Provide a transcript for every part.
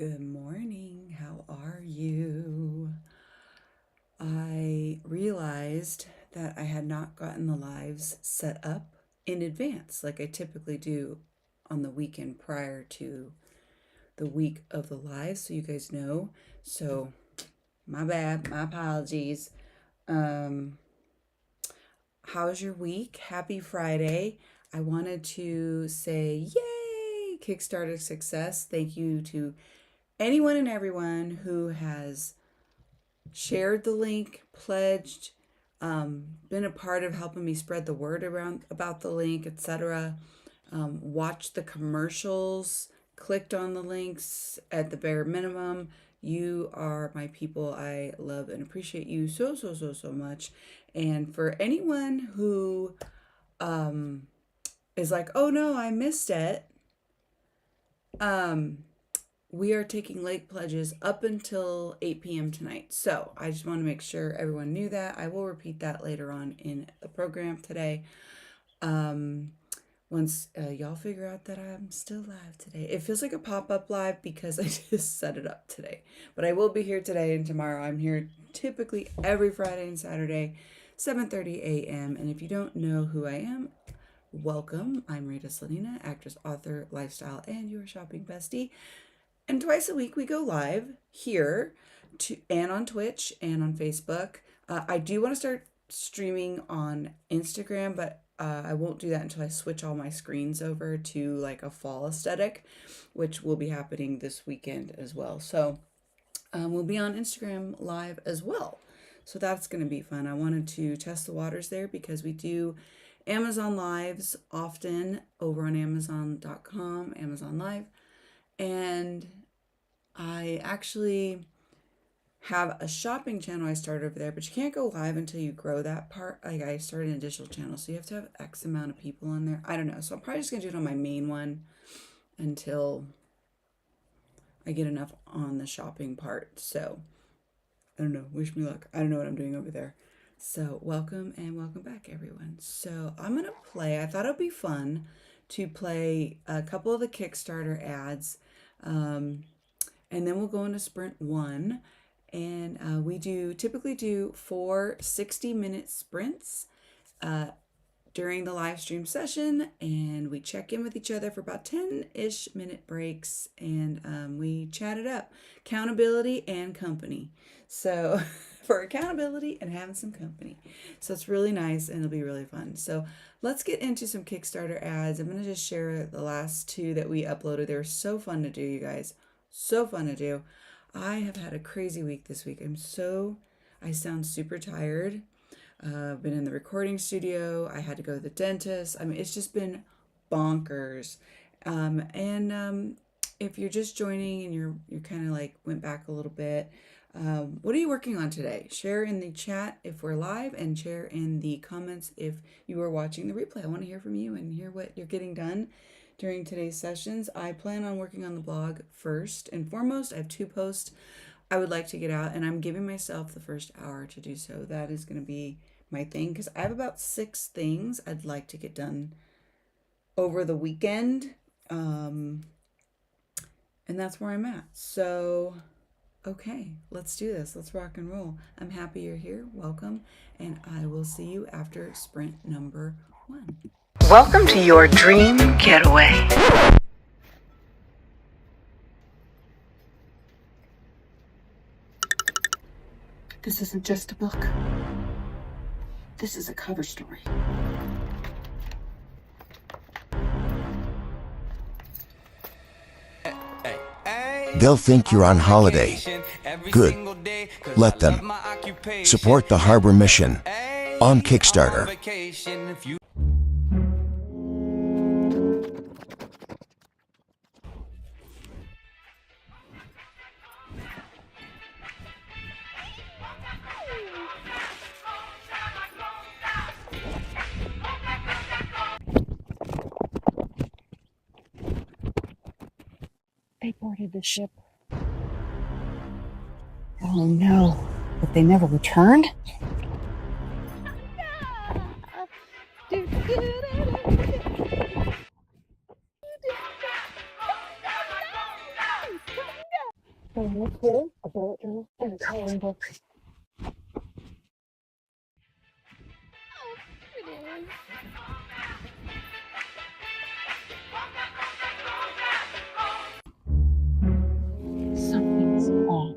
Good morning. How are you? I realized that I had not gotten the lives set up in advance like I typically do on the weekend prior to the week of the live, so you guys know. So my bad, my apologies. How's your week? Happy Friday. I wanted to say yay, Kickstarter success. Thank you to anyone and everyone who has shared the link, pledged, been a part of helping me spread the word around about the link, etc. Watched the commercials, clicked on the links at the bare minimum. You are my people. I love and appreciate you so much. And for anyone who is like, oh no, I missed it. We are taking late pledges up until 8 p.m. tonight. So I just want to make sure everyone knew that. I will repeat that later on in the program today. Once y'all figure out that I'm still live today. It feels like a pop-up live because I just set it up today. But I will be here today and tomorrow. I'm here typically every Friday and Saturday, 7:30 a.m. And if you don't know who I am, welcome. I'm Rita Slanina, actress, author, lifestyle, and your shopping bestie. And twice a week we go live here and on Twitch and on Facebook. I do want to start streaming on Instagram, but I won't do that until I switch all my screens over to like a fall aesthetic, which will be happening this weekend as well. So we'll be on Instagram live as well. So that's going to be fun. I wanted to test the waters there because we do Amazon lives often over on Amazon.com, Amazon Live. And I actually have a shopping channel I started over there, but you can't go live until you grow that part. Like I started an additional channel, so you have to have X amount of people on there. I don't know. So I'm probably just going to do it on my main one until I get enough on the shopping part. So I don't know. Wish me luck. I don't know what I'm doing over there. So welcome and welcome back, everyone. So I'm going to play. I thought it would be fun to play a couple of the Kickstarter ads. And then we'll go into sprint 1. And we typically do 4 60-minute sprints during the live stream session. And we check in with each other for about 10-ish minute breaks. And we chat it up. Accountability and company. So for accountability and having some company. So it's really nice and it'll be really fun. So let's get into some Kickstarter ads. I'm going to just share the last 2 that we uploaded. They were so fun to do, you guys. So fun to do. I have had a crazy week this week. I sound super tired. I've been in the recording studio. I had to go to the dentist. I mean, it's just been bonkers. If you're just joining and you're kind of like went back a little bit, what are you working on today? Share in the chat if we're live and share in the comments if you are watching the replay. I want to hear from you and hear what you're getting done during today's sessions. I plan on working on the blog first and foremost. I have 2 posts I would like to get out, and I'm giving myself the first hour to do so. That is going to be my thing because I have about 6 things I'd like to get done over the weekend. And that's where I'm at. So okay, let's do this. Let's rock and roll. I'm happy you're here. Welcome. And I will see you after sprint number 1. Welcome to your dream getaway. This isn't just a book. This is a cover story. They'll think you're on holiday. Good. Let them. Support the Harbor Mission on Kickstarter. They boarded the ship. Oh no, but they never returned? Something's off.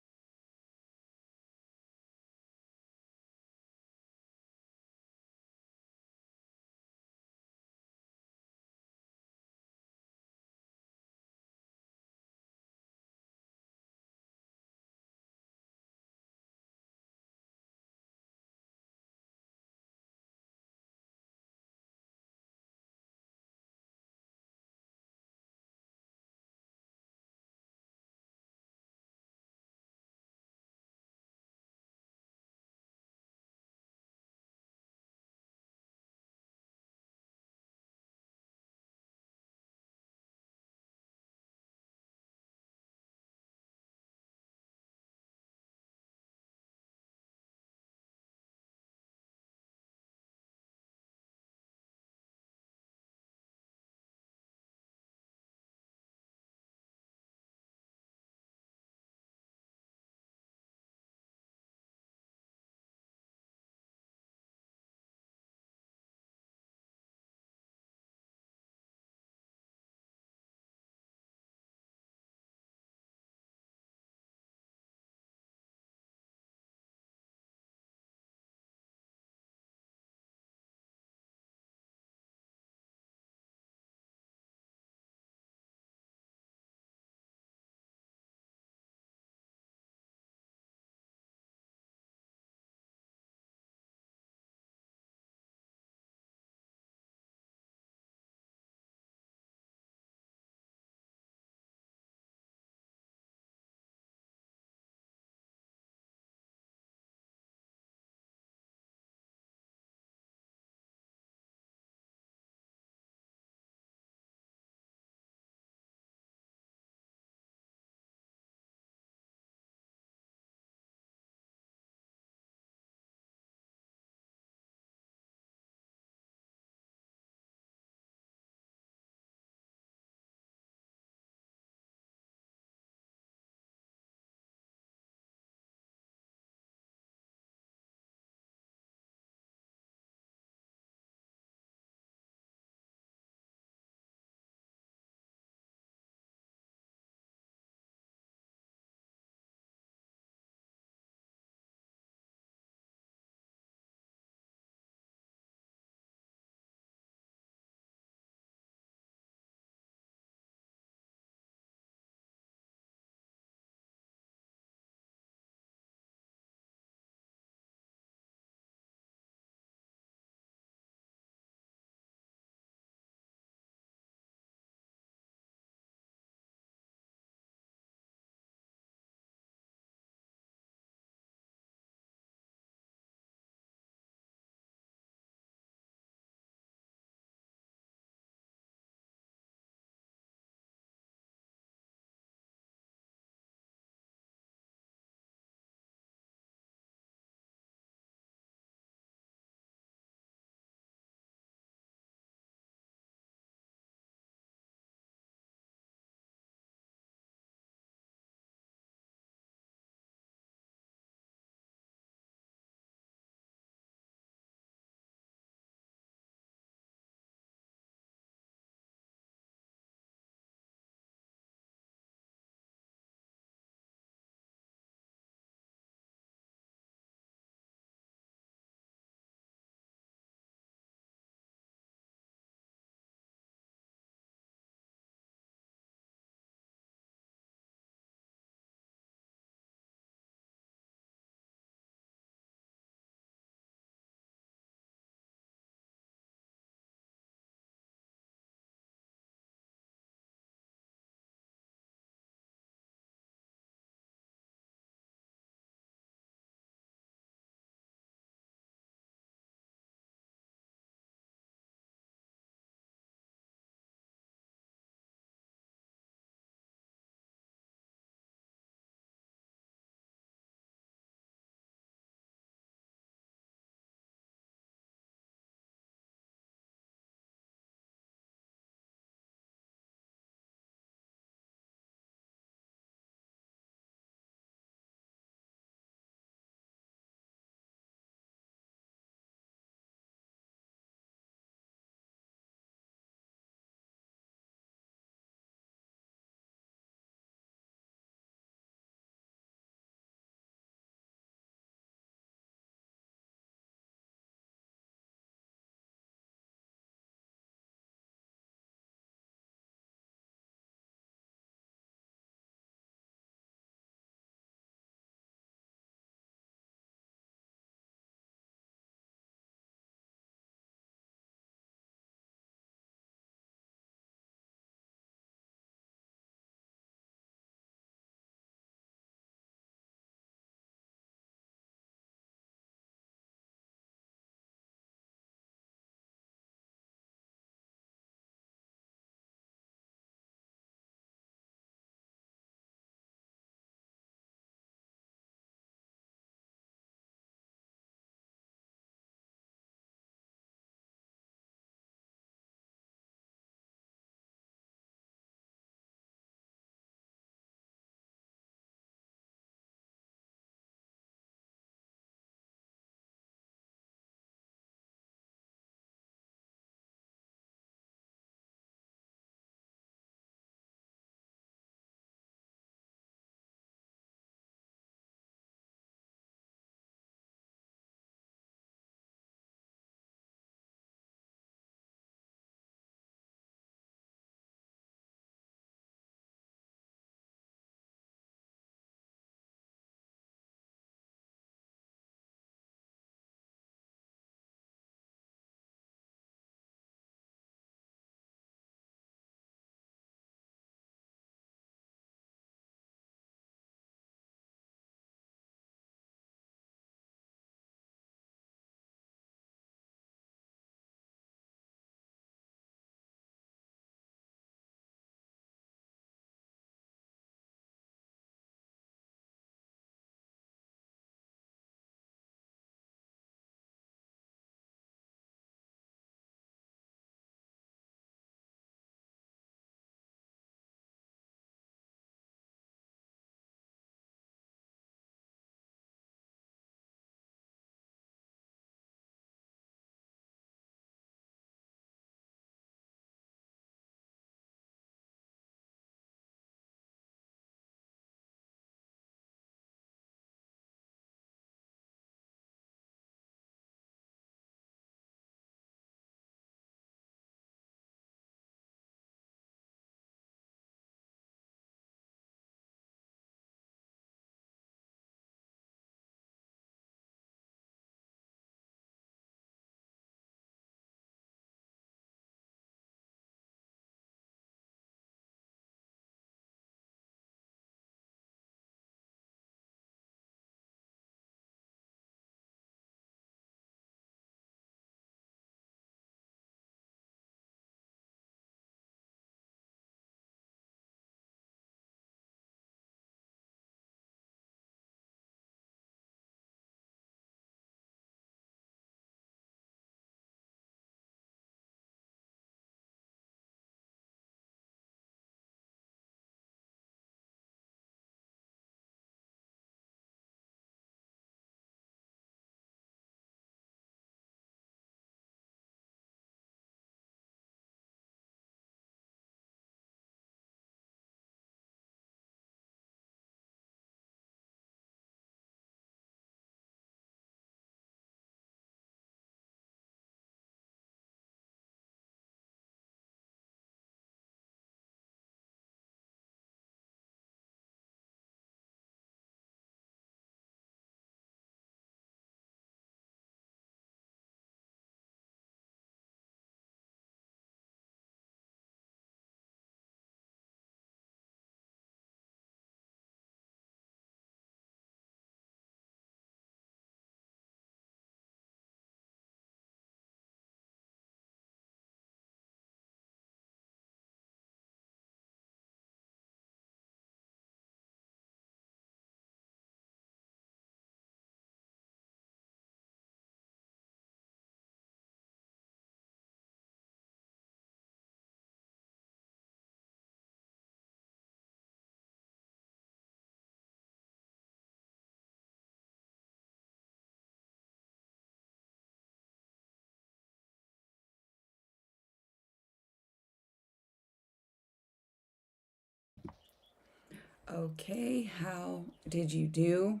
Okay, how did you do?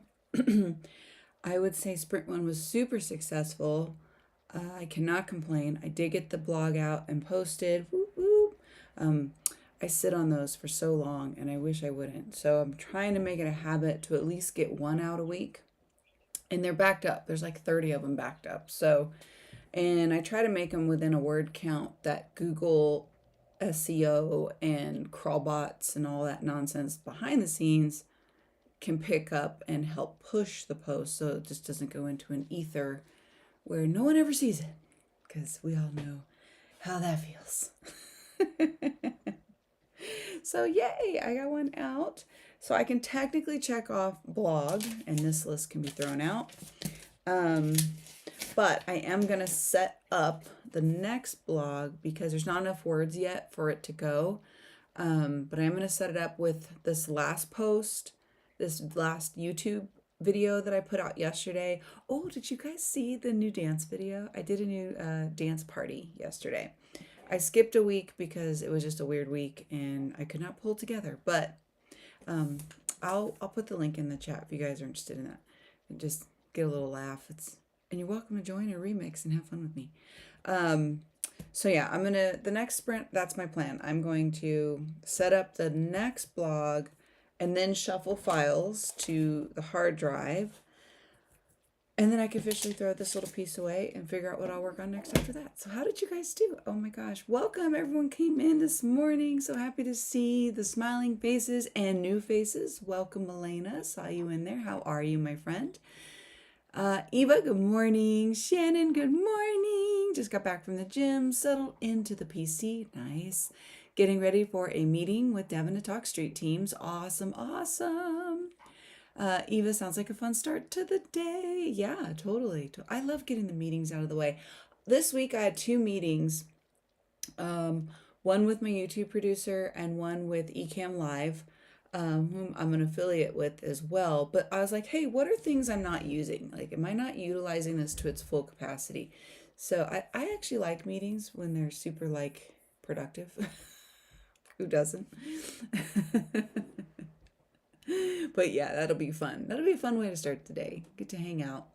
I would say Sprint 1 was super successful. I cannot complain. I did get the blog out and posted. Whoop, whoop. I sit on those for so long and I wish I wouldn't. So I'm trying to make it a habit to at least get one out a week. And they're backed up. There's like 30 of them backed up. So, and I try to make them within a word count that Google SEO and crawlbots and all that nonsense behind the scenes can pick up and help push the post so it just doesn't go into an ether where no one ever sees it, because we all know how that feels. So yay, I got one out. So I can technically check off blog and this list can be thrown out. But I am going to set up the next blog because there's not enough words yet for it to go. But I'm going to set it up with this last post, this last YouTube video that I put out yesterday. Oh, did you guys see the new dance video? I did a new dance party yesterday. I skipped a week because it was just a weird week and I could not pull it together. But I'll put the link in the chat if you guys are interested in that. And just get a little laugh. And you're welcome to join a remix and have fun with me. So yeah, the next sprint, that's my plan. I'm going to set up the next blog and then shuffle files to the hard drive. And then I can officially throw this little piece away and figure out what I'll work on next after that. So how did you guys do? Oh my gosh. Welcome. Everyone came in this morning. So happy to see the smiling faces and new faces. Welcome, Elena. Saw you in there. How are you, my friend? Eva, good morning. Shannon, good morning. Just got back from the gym, settled into the PC. Nice. Getting ready for a meeting with Devin to talk street teams. Awesome, awesome. Eva, sounds like a fun start to the day. Yeah, totally. I love getting the meetings out of the way. This week I had 2 meetings. One with my YouTube producer and one with Ecamm Live, whom I'm an affiliate with as well. But I was like, hey, what are things I'm not using? Like, am I not utilizing this to its full capacity? So I actually like meetings when they're super like productive. Who doesn't? But yeah, that'll be fun. That'll be a fun way to start the day. Get to hang out.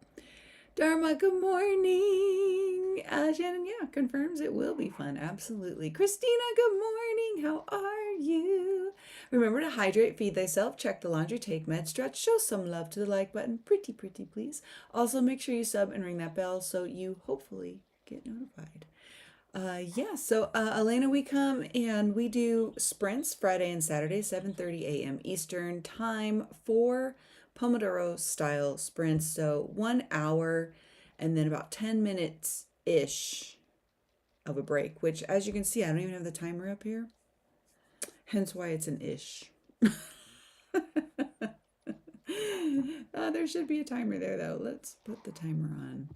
Dharma, good morning. Shannon, yeah, confirms it will be fun. Absolutely. Christina, good morning. How are you? Remember to hydrate, feed thyself, check the laundry, take med, stretch, show some love to the like button. Pretty, please. Also, make sure you sub and ring that bell so you hopefully get notified. So Elena, we come and we do sprints Friday and Saturday, 7:30 a.m. Eastern time for Pomodoro style sprints. So 1 hour and then about 10 minutes-ish of a break, which as you can see, I don't even have the timer up here. Hence why it's an ish. There should be a timer there though. Let's put the timer on.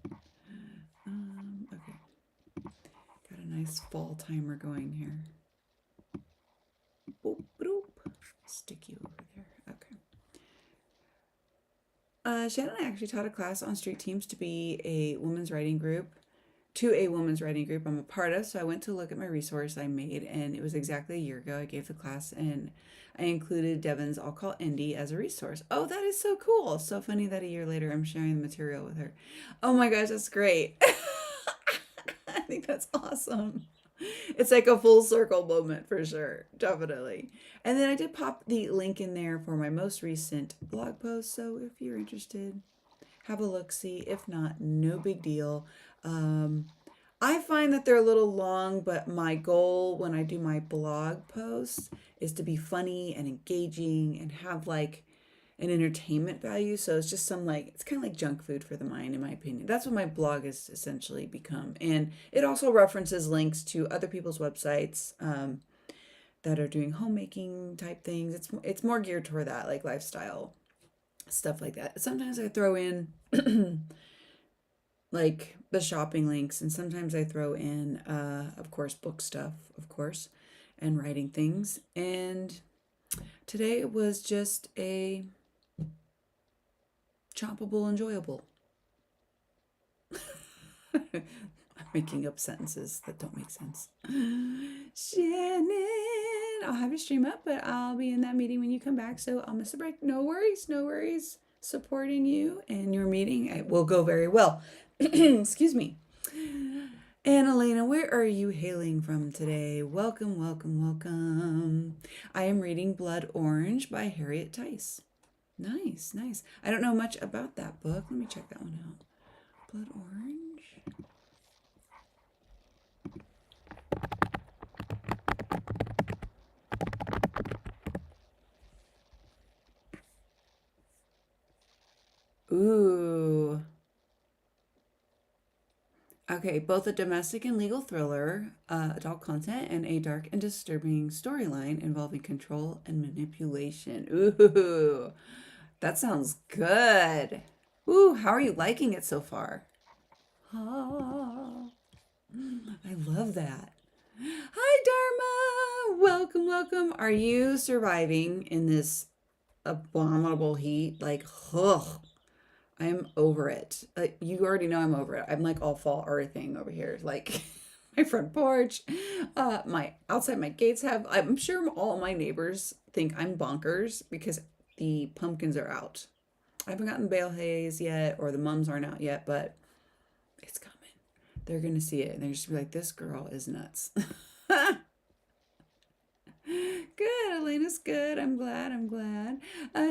Okay. Got a nice fall timer going here. Boop, boop. Stick you over there. Okay. Shannon and I actually taught a class on street teams to a women's writing group I'm a part of. So I went to look at my resource I made, and it was exactly a year ago I gave the class, and I included Devin's I'll Call Indy as a resource. Oh, that is so cool. So funny that a year later I'm sharing the material with her. Oh my gosh, that's great. I think that's awesome. It's like a full circle moment for sure. Definitely. And then I did pop the link in there for my most recent blog post. So if you're interested, have a look-see. If not, no big deal. I find that they're a little long, but my goal when I do my blog posts is to be funny and engaging and have like an entertainment value. So it's just it's kind of like junk food for the mind, in my opinion. That's what my blog has essentially become. And it also references links to other people's websites that are doing homemaking type things. It's more geared toward that, like lifestyle stuff like that. Sometimes I throw in like the shopping links, and sometimes I throw in, of course, book stuff, of course, and writing things. And today it was just a choppable, enjoyable. I'm making up sentences that don't make sense. Shannon, I'll have your stream up, but I'll be in that meeting when you come back, so I'll miss a break. No worries, no worries. Supporting you and your meeting. It will go very well. Excuse me. And Elena, where are you hailing from today? Welcome, welcome, welcome. I am reading Blood Orange by Harriet Tice. Nice, nice. I don't know much about that book. Let me check that one out. Blood Orange. Ooh. Okay, both a domestic and legal thriller, adult content, and a dark and disturbing storyline involving control and manipulation. Ooh, that sounds good. Ooh, how are you liking it so far? Ah, I love that. Hi, Dharma. Welcome, welcome. Are you surviving in this abominable heat? Like, ugh. I'm over it. You already know I'm over it. I'm like all fall earthing over here. Like my front porch, my outside my gates have. I'm sure all my neighbors think I'm bonkers because the pumpkins are out. I haven't gotten bale haze yet, or the mums aren't out yet, but it's coming. They're gonna see it and they're just be like, "This girl is nuts." Good, Elena's good. I'm glad. I'm glad.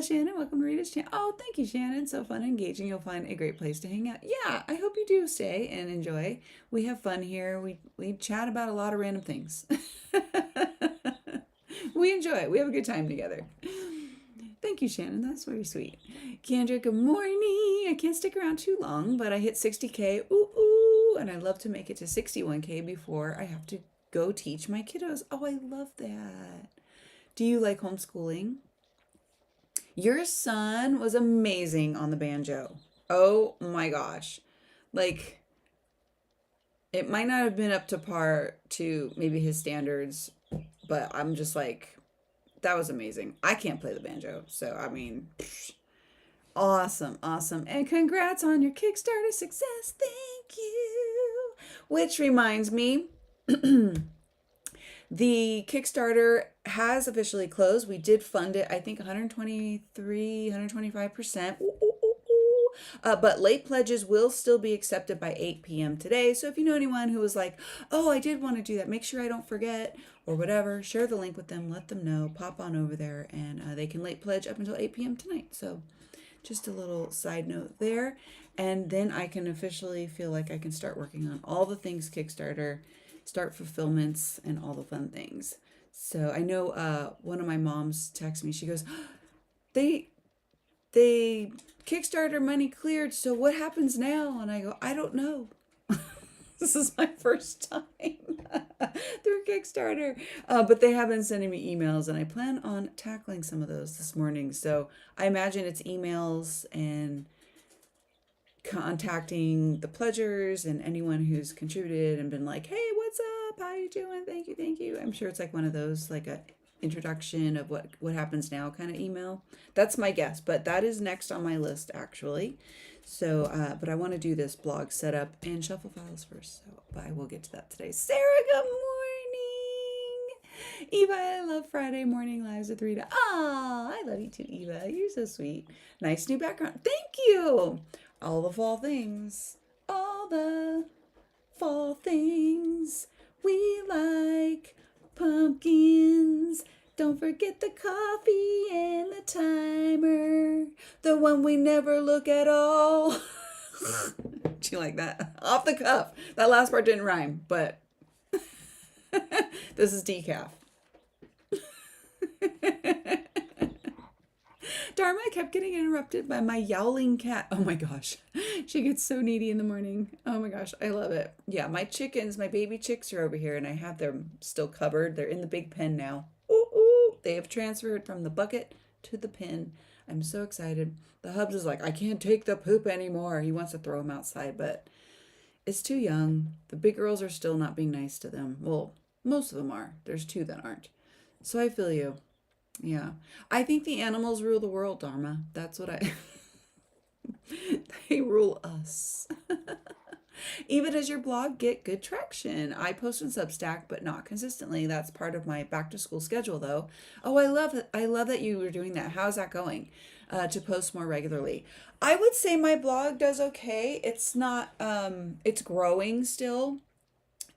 Shannon, welcome to Rita's channel. Oh, thank you, Shannon. So fun and engaging. You'll find a great place to hang out. Yeah, I hope you do stay and enjoy. We have fun here. We chat about a lot of random things. We enjoy it. We have a good time together. Thank you, Shannon. That's very sweet. Kendra, good morning. I can't stick around too long, but I hit 60K. Ooh, and I'd love to make it to 61K before I have to go teach my kiddos. Oh, I love that. Do you like homeschooling? Your son was amazing on the banjo. Oh my gosh. Like, it might not have been up to par to maybe his standards, but I'm just like, that was amazing. I can't play the banjo. So, I mean, awesome, awesome. And congrats on your Kickstarter success. Thank you. Which reminds me, the Kickstarter has officially closed. We did fund it, I think 123, 125%. But late pledges will still be accepted by 8 p.m. today. So if you know anyone who was like, oh, I did want to do that, make sure I don't forget or whatever, share the link with them, let them know, pop on over there, and they can late pledge up until 8 p.m. tonight. So just a little side note there. And then I can officially feel like I can start working on all the things Kickstarter, start fulfillments and all the fun things. So I know one of my moms texted me. She goes, they Kickstarter money cleared. So what happens now? And I go, I don't know. This is my first time through Kickstarter. But they have been sending me emails and I plan on tackling some of those this morning. So I imagine it's emails and contacting the pledgers and anyone who's contributed and been like, hey, what's up? How you doing? Thank you, thank you. I'm sure it's like one of those, like a introduction of what happens now kind of email. That's my guess, but that is next on my list actually. So, but I want to do this blog setup and shuffle files first. So, but I will get to that today. Sarah, good morning. Eva, I love Friday morning lives with Rita. Ah, I love you too, Eva. You're so sweet. Nice new background. Thank you. All the fall things. All the fall things we like. Pumpkins. Don't forget the coffee and the timer. The one we never look at all. Do you like that? Off the cuff. That last part didn't rhyme, but this is decaf. Dharma, I kept getting interrupted by my yowling cat. Oh my gosh. She gets so needy in the morning. Oh my gosh. I love it. Yeah, my chickens, my baby chicks are over here and I have them still covered. They're in the big pen now. Ooh, ooh. They have transferred from the bucket to the pen. I'm so excited. The hubs is like, I can't take the poop anymore. He wants to throw them outside, but it's too young. The big girls are still not being nice to them. Well, most of them are. There's two that aren't. So I feel you. Yeah. I think the animals rule the world, Dharma. That's what they rule us. Even does your blog get good traction? I post on Substack, but not consistently. That's part of my back to school schedule, though. Oh, I love it. I love that you were doing that. How's that going? To post more regularly. I would say my blog does okay. It's not. It's growing still,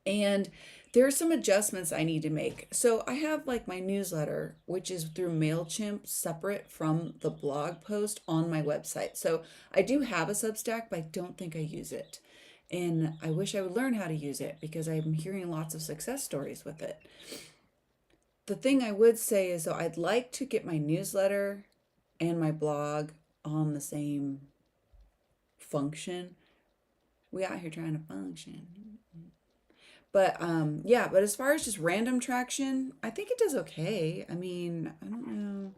and there are some adjustments I need to make. So I have like my newsletter, which is through MailChimp, separate from the blog post on my website. So I do have a Substack, but I don't think I use it. And I wish I would learn how to use it because I'm hearing lots of success stories with it. The thing I would say is, though, I'd like to get my newsletter and my blog on the same function. We out here trying to function. But yeah, but as far as just random traction, I think it does okay. I mean, I don't know.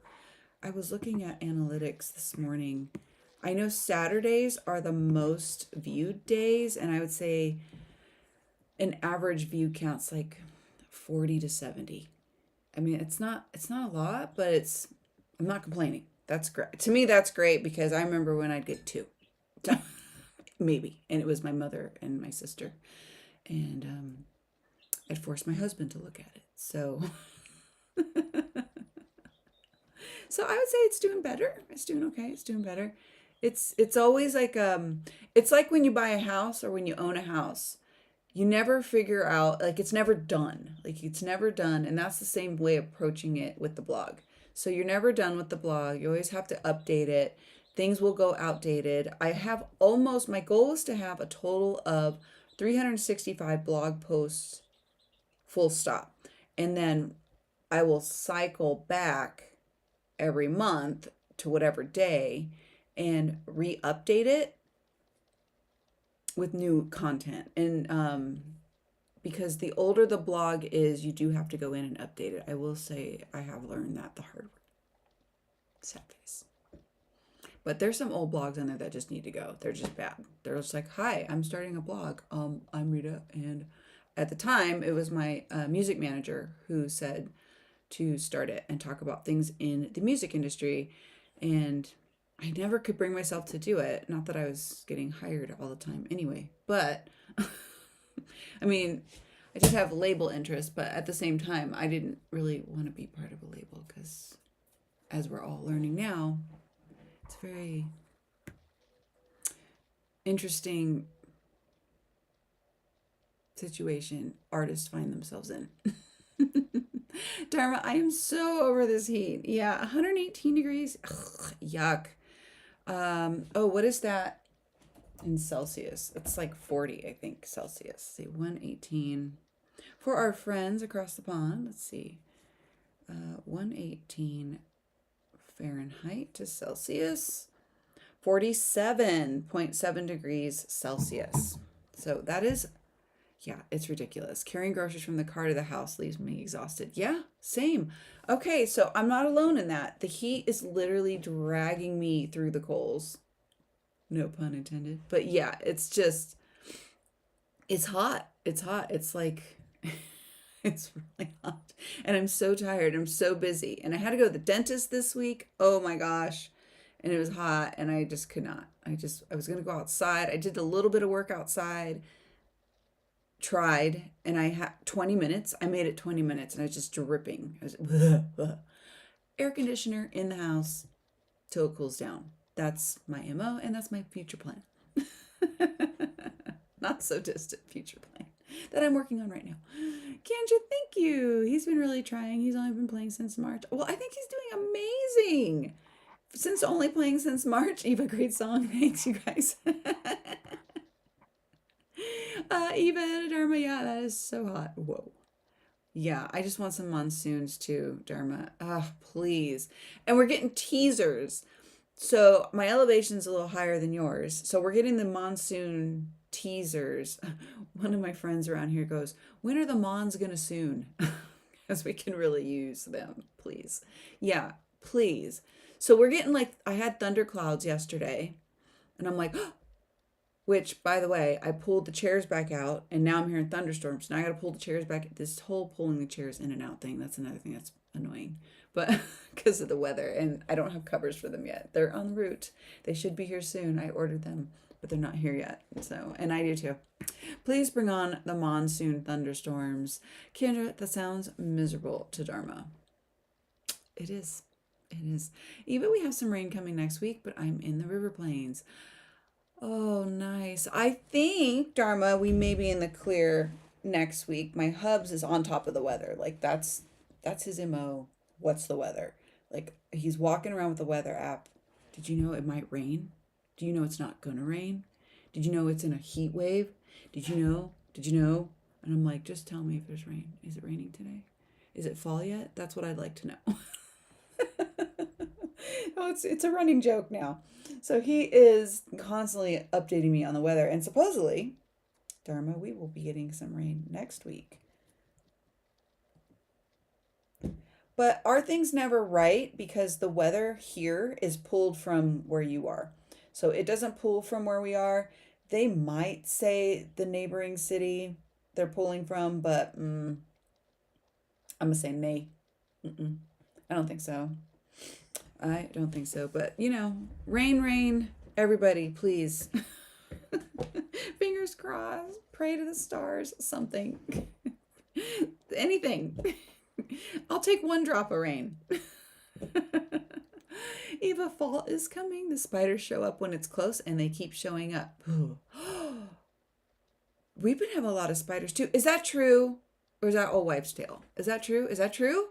I was looking at analytics this morning. I know Saturdays are the most viewed days, and I would say an average view count's like 40 to 70. I mean, it's not a lot, but I'm not complaining. That's great. To me, that's great because I remember when I'd get 2. Maybe. And it was my mother and my sister. And I'd force my husband to look at it. So so I would say it's doing better. It's doing okay. It's doing better. It's always like it's like when you buy a house or when you own a house. You never figure out, like, it's never done. Like, it's never done. And that's the same way approaching it with the blog. So you're never done with the blog. You always have to update it. Things will go outdated. My goal is to have a total of 365 blog posts, full stop. And then I will cycle back every month to whatever day and re-update it with new content. And because the older the blog is, you do have to go in and update it. I will say I have learned that the hard way. Sad face. But there's some old blogs on there that just need to go. They're just bad. They're just like, hi, I'm starting a blog. I'm Rita. And at the time, it was my music manager who said to start it and talk about things in the music industry. And I never could bring myself to do it. Not that I was getting hired all the time anyway. But, I mean, I did have label interest. But at the same time, I didn't really want to be part of a label because, as we're all learning now, it's a very interesting situation artists find themselves in. Dharma, I am so over this heat. Yeah, 118 degrees. Ugh, yuck. Oh, what is that in Celsius? It's like 40, I think, Celsius. Let's see, 118. For our friends across the pond, let's see. 118 Fahrenheit to Celsius, 47.7 degrees Celsius. So that is, yeah, it's ridiculous. Carrying groceries from the car to the house leaves me exhausted. Yeah, same. Okay, so I'm not alone in that. The heat is literally dragging me through the coals. No pun intended. But yeah, it's hot. It's hot. It's like, it's really hot. And I'm so tired. I'm so busy. And I had to go to the dentist this week. Oh my gosh. And it was hot and I just could not. I was going to go outside. I did a little bit of work outside. Tried, and I had 20 minutes. I made it 20 minutes and I was just dripping. I was air conditioner in the house till it cools down. That's my MO and that's my future plan. Not so distant future plan that I'm working on right now. Kendra, thank you. He's been really trying. He's only been playing since March. Well, I think he's doing amazing. Since only playing since March. Eva, great song. Thanks, you guys. Eva, Dharma, yeah, that is so hot. Whoa. Yeah, I just want some monsoons too, Dharma. Please. And we're getting teasers. So my elevation's a little higher than yours. So we're getting the monsoon teasers. One of my friends around here goes, when are the mons gonna soon? Because we can really use them, please. Yeah, please. So we're getting like, I had thunderclouds yesterday. And I'm like, which, by the way, I pulled the chairs back out, and now I'm hearing thunderstorms. Now I got to pull the chairs back. This whole pulling the chairs in and out thing, that's another thing that's annoying. But because of the weather, and I don't have covers for them yet. They're en route. They should be here soon. I ordered them but they're not here yet. So, and I do too. Please bring on the monsoon thunderstorms. Kendra, that sounds miserable to Dharma. It is. It is. Even we have some rain coming next week, but I'm in the River Plains. Oh, nice. I think, Dharma, we may be in the clear next week. My hubs is on top of the weather. Like that's his MO. What's the weather? Like he's walking around with the weather app. Did you know it might rain? Do you know it's not gonna rain? Did you know it's in a heat wave? Did you know? Did you know? And I'm like, just tell me if there's rain. Is it raining today? Is it fall yet? That's what I'd like to know. Oh, it's a running joke now. So he is constantly updating me on the weather, and supposedly, Dharma, we will be getting some rain next week. But are things never right because the weather here is pulled from where you are? So it doesn't pull from where we are. They might say the neighboring city they're pulling from, but I'm going to say nay. I don't think so. I don't think so. But, you know, rain, everybody, please. Fingers crossed. Pray to the stars. Something. Anything. I'll take one drop of rain. Eva, fall is coming. The spiders show up when it's close, and they keep showing up. We've been having a lot of spiders, too. Is that true? Or is that old wives' tale? Is that true? Is that true?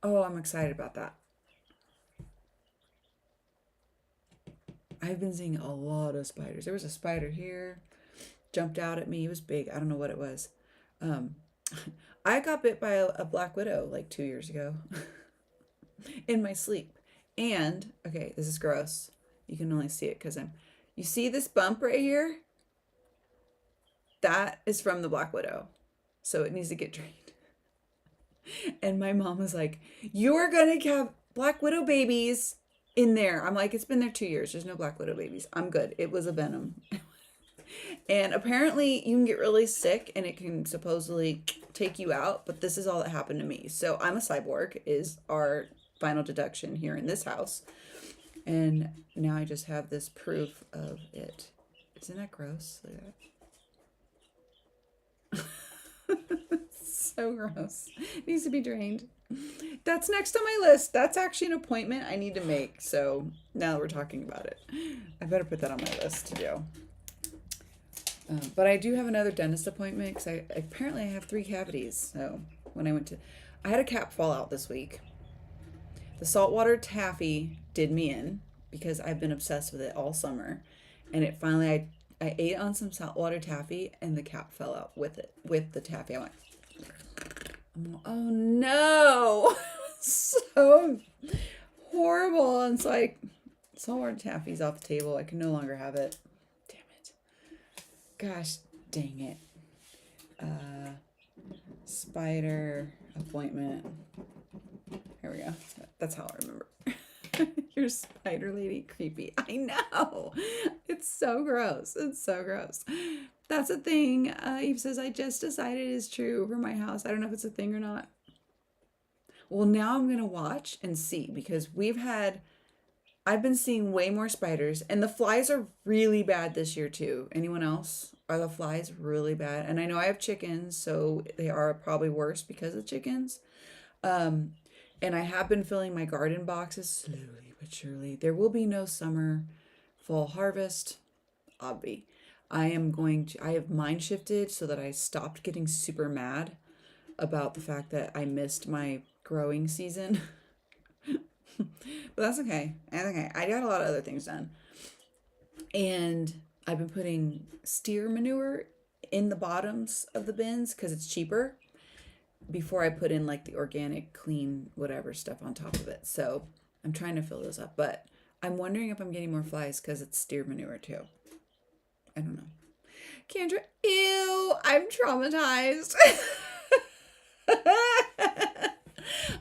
Oh, I'm excited about that. I've been seeing a lot of spiders. There was a spider here, jumped out at me. It was big. I don't know what it was. I got bit by a black widow like 2 years ago in my sleep. And, okay, this is gross. You can only see it because you see this bump right here? That is from the black widow. So it needs to get drained. And my mom was like, you're going to have black widow babies in there. I'm like, it's been there 2 years. There's no black widow babies. I'm good. It was a venom. And apparently you can get really sick and it can supposedly take you out. But this is all that happened to me. So I'm a cyborg is our final deduction here in this house. And now I just have this proof of it. Isn't that gross? Look at that. So gross. It needs to be drained. That's next on my list. That's actually an appointment I need to make. So now that we're talking about it, I better put that on my list to do. But I do have another dentist appointment because I have 3 cavities. So when I had a cap fall out this week. The saltwater taffy did me in because I've been obsessed with it all summer. And it finally, I ate on some saltwater taffy and the cap fell out with it, with the taffy. I went, oh no, so horrible. And so saltwater taffy's off the table. I can no longer have it. Damn it. Gosh, dang it. Spider appointment. Here we go. That's how I remember. Your spider lady creepy. I know. It's so gross. It's so gross. That's a thing. Eve says, I just decided is true for my house. I don't know if it's a thing or not. Well, now I'm going to watch and see because I've been seeing way more spiders and the flies are really bad this year too. Anyone else? Are the flies really bad? And I know I have chickens, so they are probably worse because of chickens. And I have been filling my garden boxes slowly but surely. There will be no summer, fall harvest, obvi. I have mind shifted so that I stopped getting super mad about the fact that I missed my growing season. But that's okay. That's okay. I got a lot of other things done. And I've been putting steer manure in the bottoms of the bins because it's cheaper before I put in like the organic, clean, whatever stuff on top of it. So I'm trying to fill those up. But I'm wondering if I'm getting more flies because it's steer manure too. I don't know. Kendra, ew, I'm traumatized.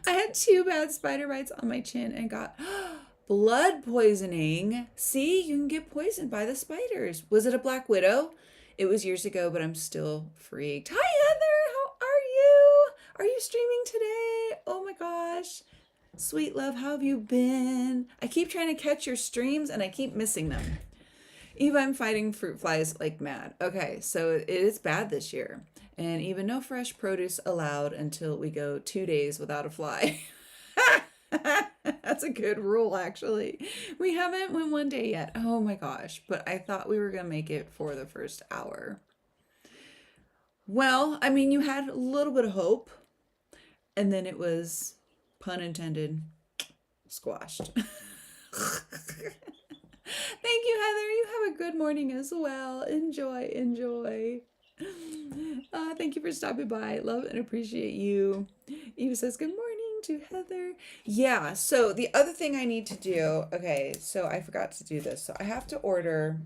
I had 2 bad spider bites on my chin and got blood poisoning. See, you can get poisoned by the spiders. Was it a black widow? It was years ago, but I'm still freaked. Hi, Heather. How are you? Are you streaming today? Oh my gosh. Sweet love, how have you been? I keep trying to catch your streams and I keep missing them. Eva, I'm fighting fruit flies like mad. Okay, so it is bad this year. And even no fresh produce allowed until we go 2 days without a fly. That's a good rule, actually. We haven't went 1 day yet. Oh my gosh. But I thought we were going to make it for the first hour. Well, I mean, you had a little bit of hope. And then it was, pun intended, squashed. Thank you, Heather. You have a good morning as well. Enjoy, enjoy. Thank you for stopping by. Love and appreciate you. Eva says, good morning to Heather. Yeah, so the other thing I need to do, okay, so I forgot to do this. So I have to order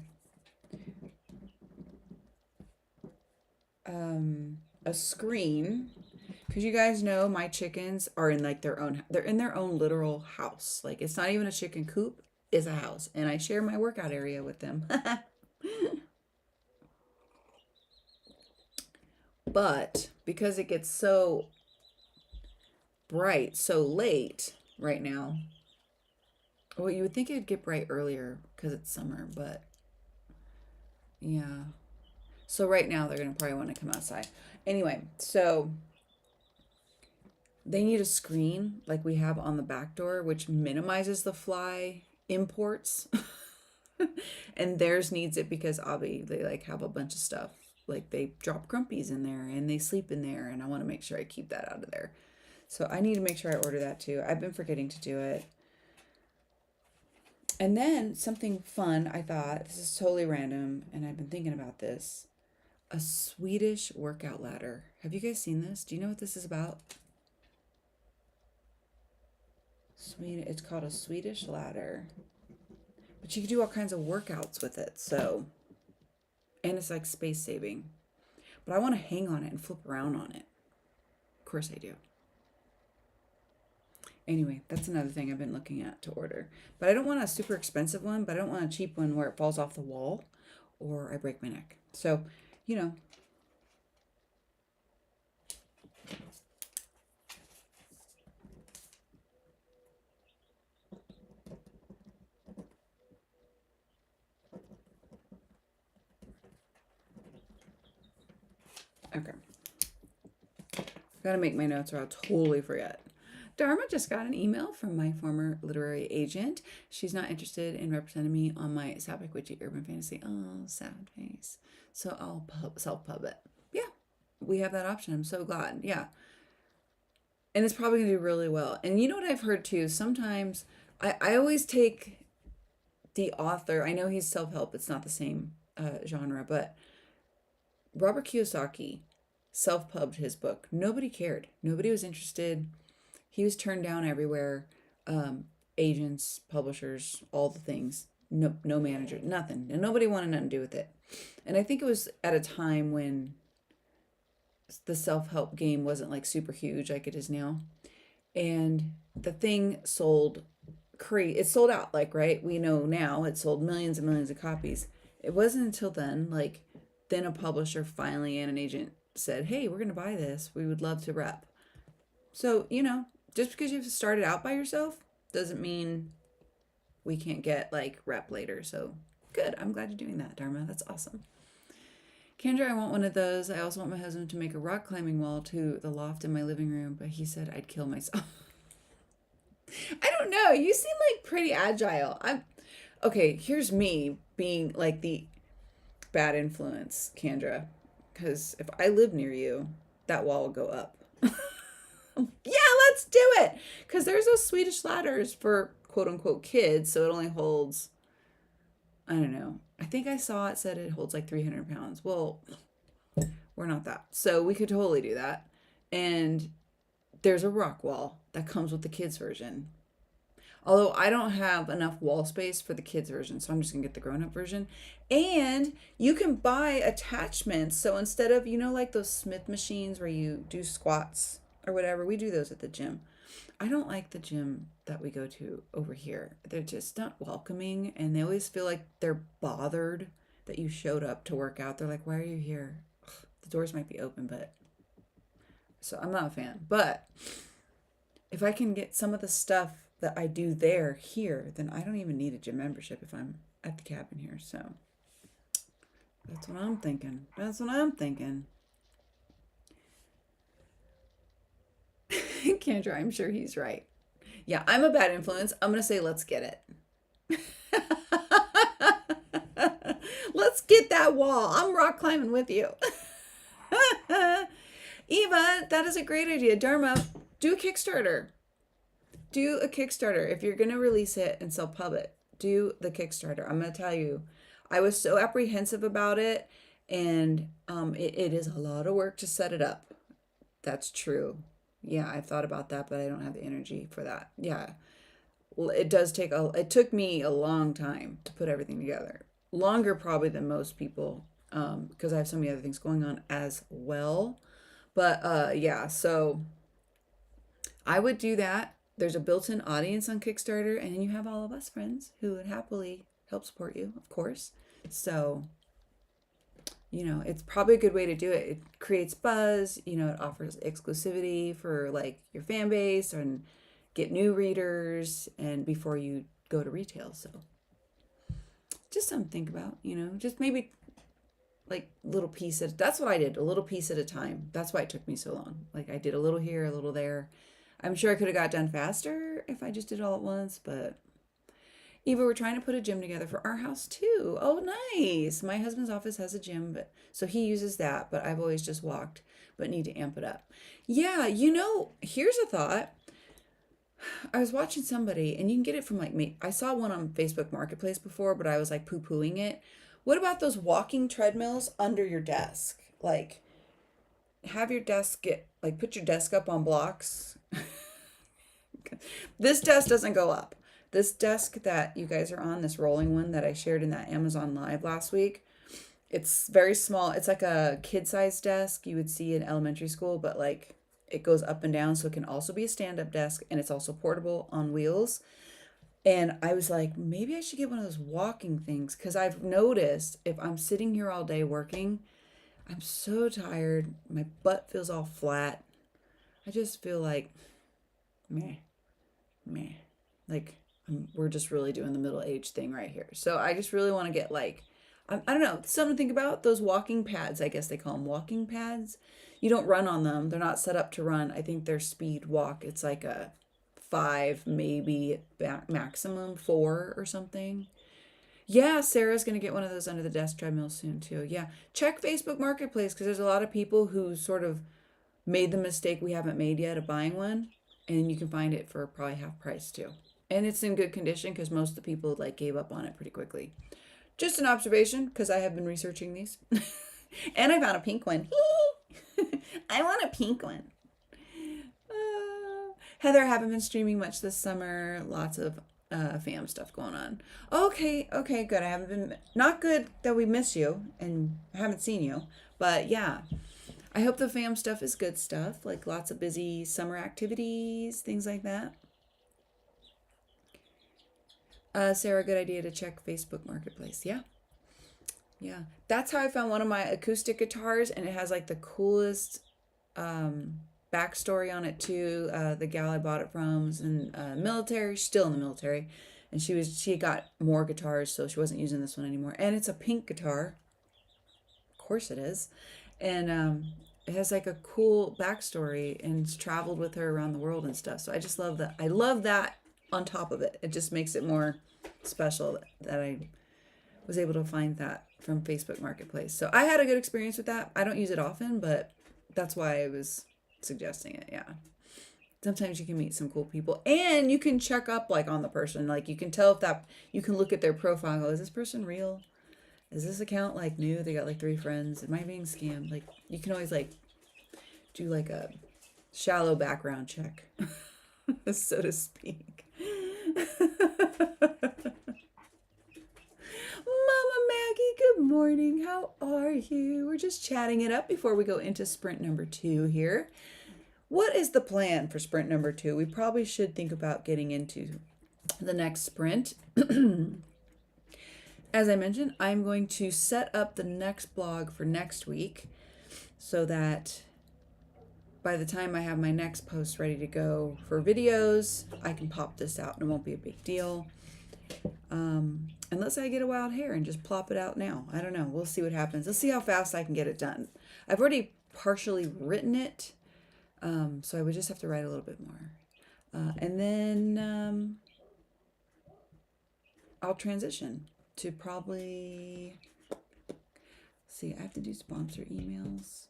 a screen, because you guys know my chickens are in like they're in their own literal house. Like it's not even a chicken coop, it's a house. And I share my workout area with them. But because it gets so bright so late right now, well, you would think it'd get bright earlier because it's summer, but yeah. So right now they're gonna probably want to come outside. Anyway, so they need a screen like we have on the back door, which minimizes the fly imports. And theirs needs it because obviously they like have a bunch of stuff. Like they drop grumpies in there and they sleep in there, and I want to make sure I keep that out of there. So I need to make sure I order that too. I've been forgetting to do it. And then something fun, I thought, this is totally random, and I've been thinking about this. A Swedish workout ladder. Have you guys seen this? Do you know what this is about? It's called a Swedish ladder. But you can do all kinds of workouts with it, so... And it's like space saving. But I want to hang on it and flip around on it. Of course I do. Anyway, that's another thing I've been looking at to order. But I don't want a super expensive one, but I don't want a cheap one where it falls off the wall or I break my neck. So, you know. Okay. Gotta make my notes or I'll totally forget. Dharma just got an email from my former literary agent. She's not interested in representing me on my Sapphic Witchy Urban Fantasy. Oh, sad face. So I'll self-pub it. Yeah, we have that option. I'm so glad. Yeah. And it's probably going to do really well. And you know what I've heard too? Sometimes I always take the author. I know he's self-help. It's not the same genre, but Robert Kiyosaki self-pubbed his book. Nobody cared. Nobody was interested. He was turned down everywhere. Agents, publishers, all the things. No manager, nothing. And nobody wanted nothing to do with it. And I think it was at a time when the self-help game wasn't like super huge like it is now. And the thing sold it sold out, like, right? We know now it sold millions and millions of copies. It wasn't until then, like, then a publisher finally and an agent said, hey, we're going to buy this. We would love to rep. So, you know, just because you've started out by yourself doesn't mean we can't get like rep later. So good. I'm glad you're doing that, Dharma. That's awesome. Kendra, I want one of those. I also want my husband to make a rock climbing wall to the loft in my living room, but he said I'd kill myself. I don't know. You seem like pretty agile. Okay, here's me being like the bad influence, Kendra. Because if I live near you, that wall will go up. Yeah, let's do it. Because there's those Swedish ladders for quote unquote kids. So it only holds, I don't know. I think I saw it said it holds like 300 pounds. Well, we're not that. So we could totally do that. And there's a rock wall that comes with the kids version. Although I don't have enough wall space for the kids version, so I'm just gonna get the grown-up version. And you can buy attachments. So instead of, you know, like those Smith machines where you do squats or whatever, we do those at the gym. I don't like the gym that we go to over here. They're just not welcoming, and they always feel like they're bothered that you showed up to work out. They're like, why are you here? Ugh, the doors might be open, but... So I'm not a fan. But if I can get some of the stuff that I do there here, then I don't even need a gym membership if I'm at the cabin here. So that's what I'm thinking. That's what I'm thinking. Kendra, I'm sure he's right. Yeah, I'm a bad influence. I'm going to say, let's get it. Let's get that wall. I'm rock climbing with you. Eva, that is a great idea. Dharma, do a Kickstarter. Do a Kickstarter. If you're going to release it and self-pub it, do the Kickstarter. I'm going to tell you, I was so apprehensive about it, and it is a lot of work to set it up. That's true. Yeah, I thought about that, but I don't have the energy for that. Yeah, it does take it took me a long time to put everything together. Longer probably than most people, because I have so many other things going on as well. But yeah, so I would do that. There's a built-in audience on Kickstarter, and then you have all of us friends who would happily help support you, of course. So, it's probably a good way to do it. It creates buzz, it offers exclusivity for like your fan base and get new readers and before you go to retail. So just something to think about, just maybe like little piece that's what I did, a little piece at a time. That's why it took me so long. Like I did a little here, a little there. I'm sure I could have got done faster if I just did it all at once, but Eva, we're trying to put a gym together for our house too. Oh, nice. My husband's office has a gym, so he uses that, but I've always just walked, but need to amp it up. Yeah, here's a thought. I was watching somebody, and you can get it from like me. I saw one on Facebook Marketplace before, but I was like poo-pooing it. What about those walking treadmills under your desk? Like, have your desk put your desk up on blocks. This desk doesn't go up. This desk that you guys are on, this rolling one that I shared in that Amazon Live last week, it's very small. It's like a kid-sized desk you would see in elementary school, but like it goes up and down, so it can also be a stand-up desk, and it's also portable on wheels. And I was like, maybe I should get one of those walking things, because I've noticed if I'm sitting here all day working, I'm so tired. My butt feels all flat. I just feel like, meh. Like, we're just really doing the middle-aged thing right here. So I just really want to get I don't know, something to think about. Those walking pads, I guess they call them walking pads. You don't run on them. They're not set up to run. I think they're speed walk. It's like a 5, maybe maximum 4 or something. Yeah, Sarah's going to get one of those under the desk treadmills soon too. Yeah, check Facebook Marketplace, because there's a lot of people who sort of made the mistake we haven't made yet of buying one, and you can find it for probably half price too. And it's in good condition, because most of the people gave up on it pretty quickly. Just an observation, because I have been researching these. And I found a pink one. I want a pink one. Heather, I haven't been streaming much this summer. Lots of fam stuff going on. Okay, good. I haven't been, not good that we miss you and haven't seen you, but yeah. I hope the fam stuff is good stuff, like lots of busy summer activities, things like that. Sarah, good idea to check Facebook Marketplace. Yeah. That's how I found one of my acoustic guitars, and it has like the coolest backstory on it too. The gal I bought it from was in military. She's still in the military, and she got more guitars, so she wasn't using this one anymore. And it's a pink guitar. Of course it is. And it has like a cool backstory, and it's traveled with her around the world and stuff. So I just love that. I love that on top of it. It just makes it more special that I was able to find that from Facebook Marketplace. So I had a good experience with that. I don't use it often, but that's why I was suggesting it. Yeah. Sometimes you can meet some cool people, and you can check up on the person. Like you can tell if you can look at their profile and go, is this person real? Is this account new? They got 3 friends. Am I being scammed? You can always do a shallow background check, so to speak. Mama Maggie, good morning. How are you? We're just chatting it up before we go into sprint number 2 here. What is the plan for sprint number 2? We probably should think about getting into the next sprint. As I mentioned, I'm going to set up the next blog for next week so that by the time I have my next post ready to go for videos, I can pop this out and it won't be a big deal. Unless I get a wild hair and just plop it out now. I don't know. We'll see what happens. Let's see how fast I can get it done. I've already partially written it, so I would just have to write a little bit more. And then I'll transition to probably, see, I have to do sponsor emails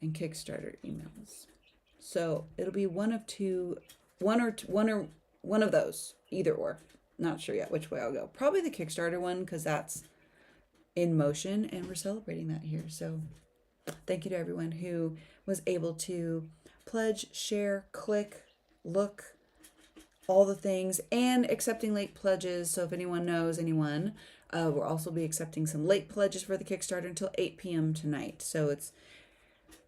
and Kickstarter emails. So it'll be one of those, either or. Not sure yet which way I'll go. Probably the Kickstarter one, because that's in motion and we're celebrating that here. So thank you to everyone who was able to pledge, share, click, look, all the things, and accepting late pledges. So if anyone knows anyone, we'll also be accepting some late pledges for the Kickstarter until 8 p.m. tonight. So it's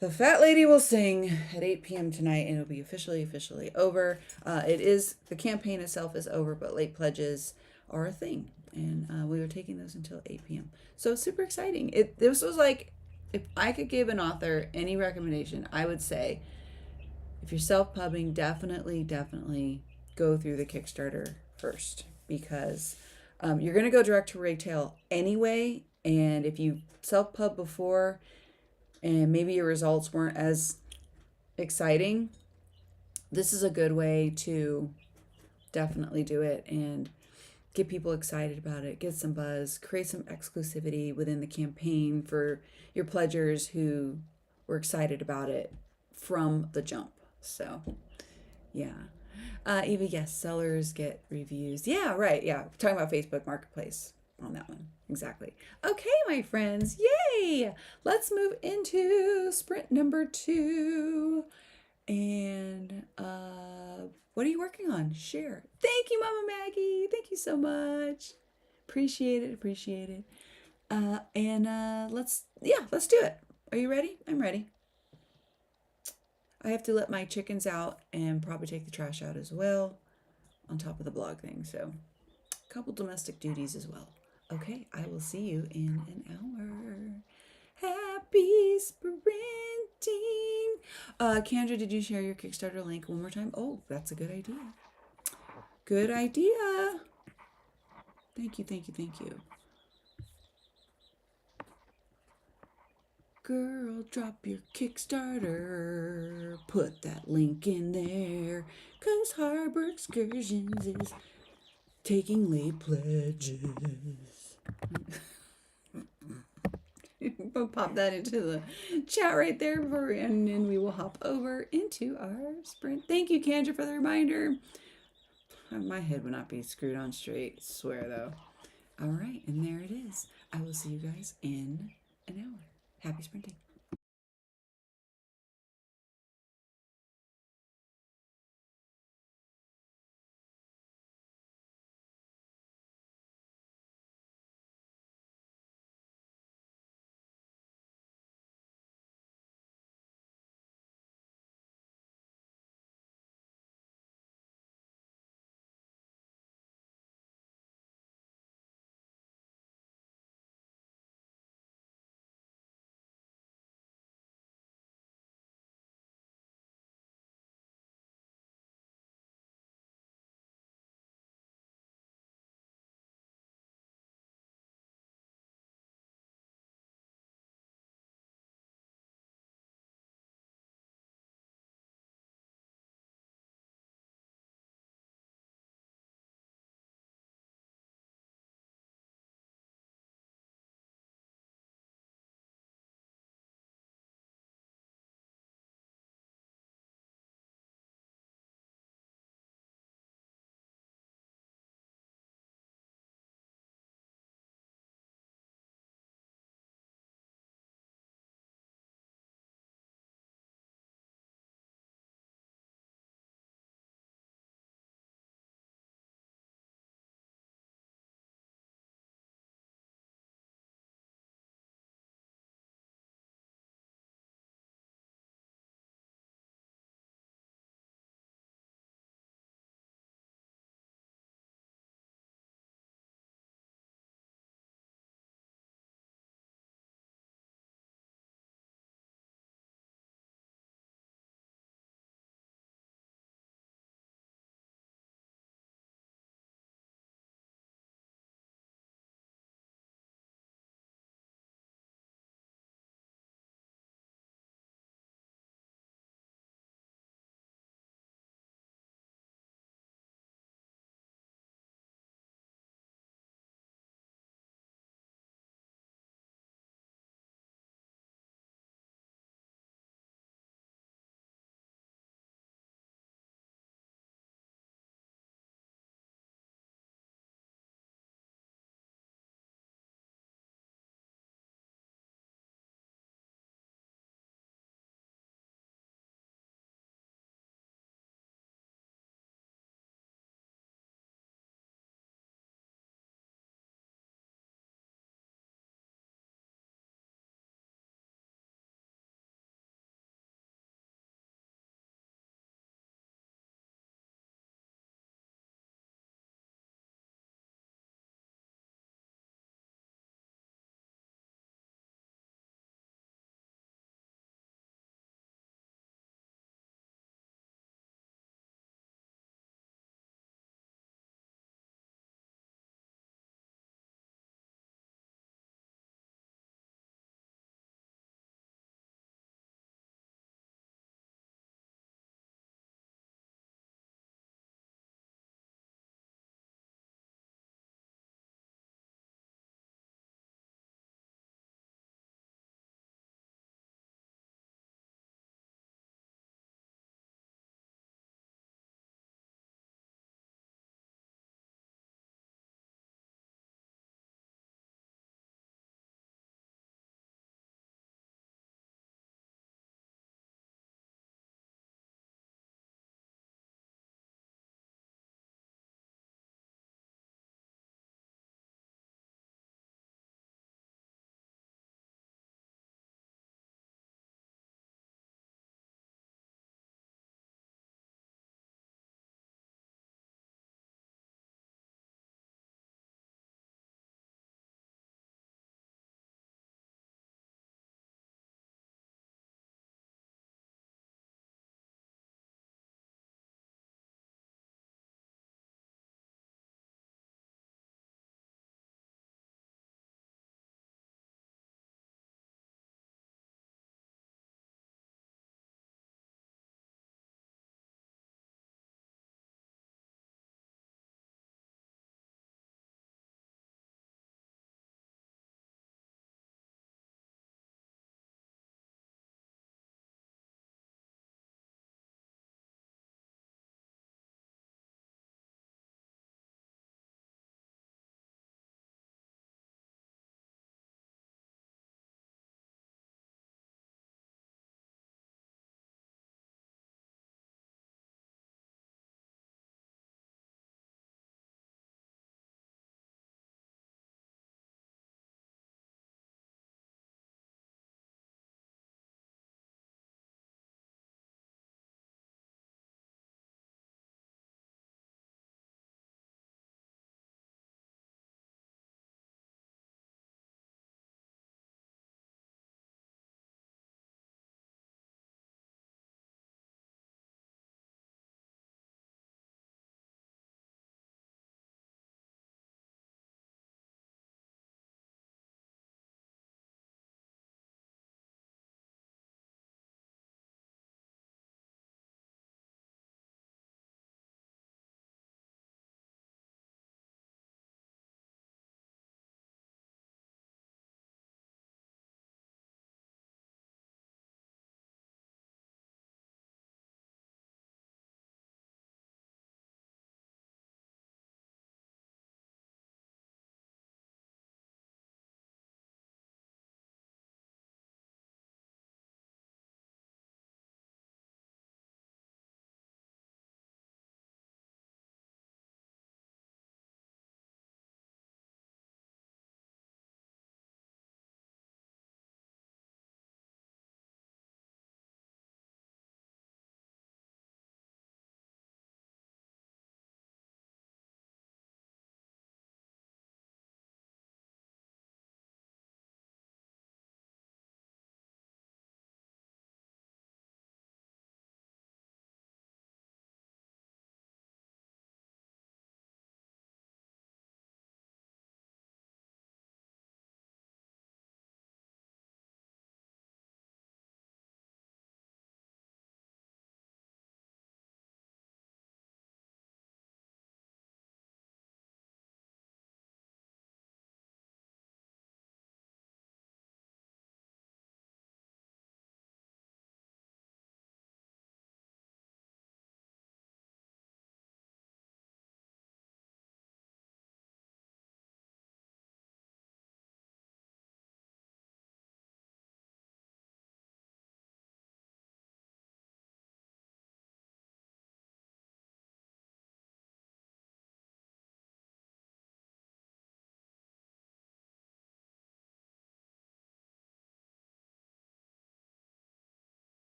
The Fat Lady Will Sing at 8 p.m. tonight, and it'll be officially over. The campaign itself is over, but late pledges are a thing, and we were taking those until 8 p.m. So super exciting. This was like, if I could give an author any recommendation, I would say, if you're self-pubbing, definitely go through the Kickstarter first, because you're going to go direct to retail anyway, and if you self-pub before, and maybe your results weren't as exciting, this is a good way to definitely do it and get people excited about it, get some buzz, create some exclusivity within the campaign for your pledgers who were excited about it from the jump. So, yeah. Eva, yes, sellers get reviews. Yeah, right. Yeah, we're talking about Facebook Marketplace on that one. Exactly. Okay, my friends. Yay! Let's move into sprint number 2. And what are you working on? Share. Thank you, Mama Maggie. Thank you so much. Appreciate it. Let's do it. Are you ready? I'm ready. I have to let my chickens out and probably take the trash out as well on top of the blog thing. So a couple domestic duties as well. Okay, I will see you in an hour. Happy sprinting. Kendra, did you share your Kickstarter link one more time? Oh, that's a good idea. Good idea. Thank you. Girl, drop your Kickstarter. Put that link in there. 'Cause Harbor Excursions is taking late pledges. Pop that into the chat right there, and then we will hop over into our sprint. Thank you, Kendra, for the reminder. My head would not be screwed on straight, swear though. All right, and there it is. I will see you guys in an hour. Happy sprinting.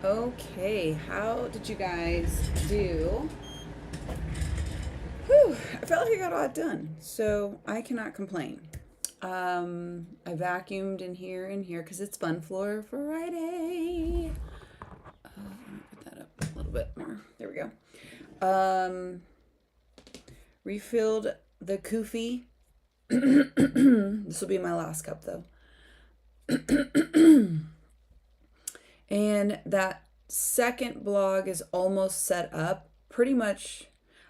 Okay, how did you guys do? Whew, I felt like I got a lot done, so I cannot complain. I vacuumed in here because it's Fun Floor Friday. Let me put that up a little bit more. There we go. Refilled the Koofy. This will be my last cup though. And that second blog is almost set up. Pretty much,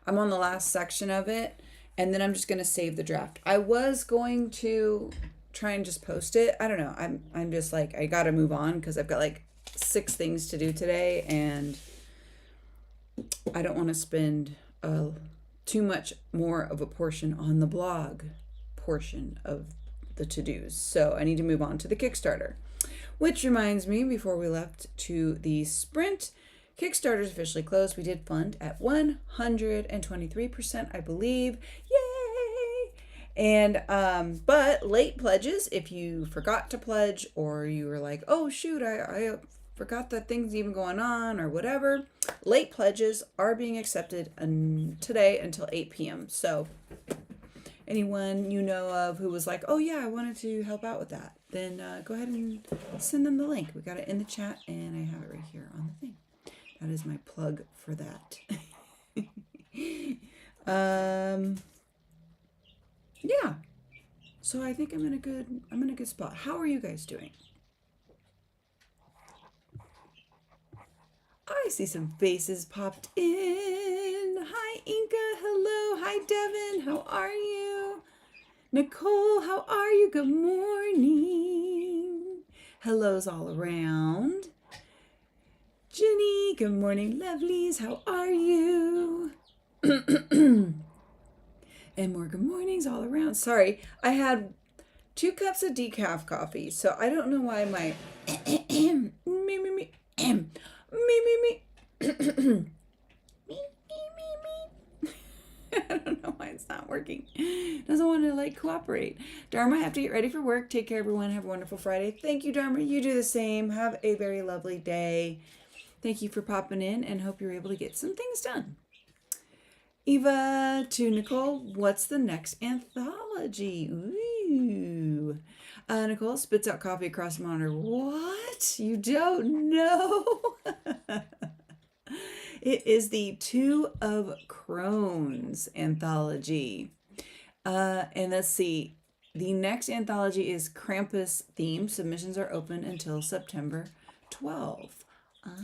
I'm on the last section of it, and then I'm just gonna save the draft. I was going to try and just post it. I don't know. I'm just like, I gotta move on because I've got like 6 things to do today, and I don't want to spend too much more of a portion on the blog portion of the to-dos. So I need to move on to the Kickstarter. Which reminds me, before we left to the sprint, Kickstarter is officially closed. We did fund at 123%, I believe. Yay! And but late pledges, if you forgot to pledge or you were like, oh shoot, I forgot that thing's even going on or whatever, late pledges are being accepted today until 8 p.m. So anyone you know of who was like, oh yeah, I wanted to help out with that, then go ahead and send them the link. We got it in the chat and I have it right here on the thing. That is my plug for that. Yeah. So I think I'm in a good spot. How are you guys doing? I see some faces popped in. Hi Inka, hello. Hi Devin, how are you? Nicole, how are you? Good morning. Hellos all around. Jenny, good morning, lovelies. How are you? And more good mornings all around. Sorry, I had 2 cups of decaf coffee, so I don't know why my me. I don't know why it's not working. Doesn't want to like cooperate. Dharma, I have to get ready for work. Take care, everyone. Have a wonderful Friday. Thank you, Dharma. You do the same. Have a very lovely day. Thank you for popping in and hope you're able to get some things done. Eva to Nicole, what's the next anthology? Ooh. Nicole spits out coffee across the monitor. What? You don't know? It is the 2 of Crones anthology. And let's see. The next anthology is Krampus themed. Submissions are open until September 12th.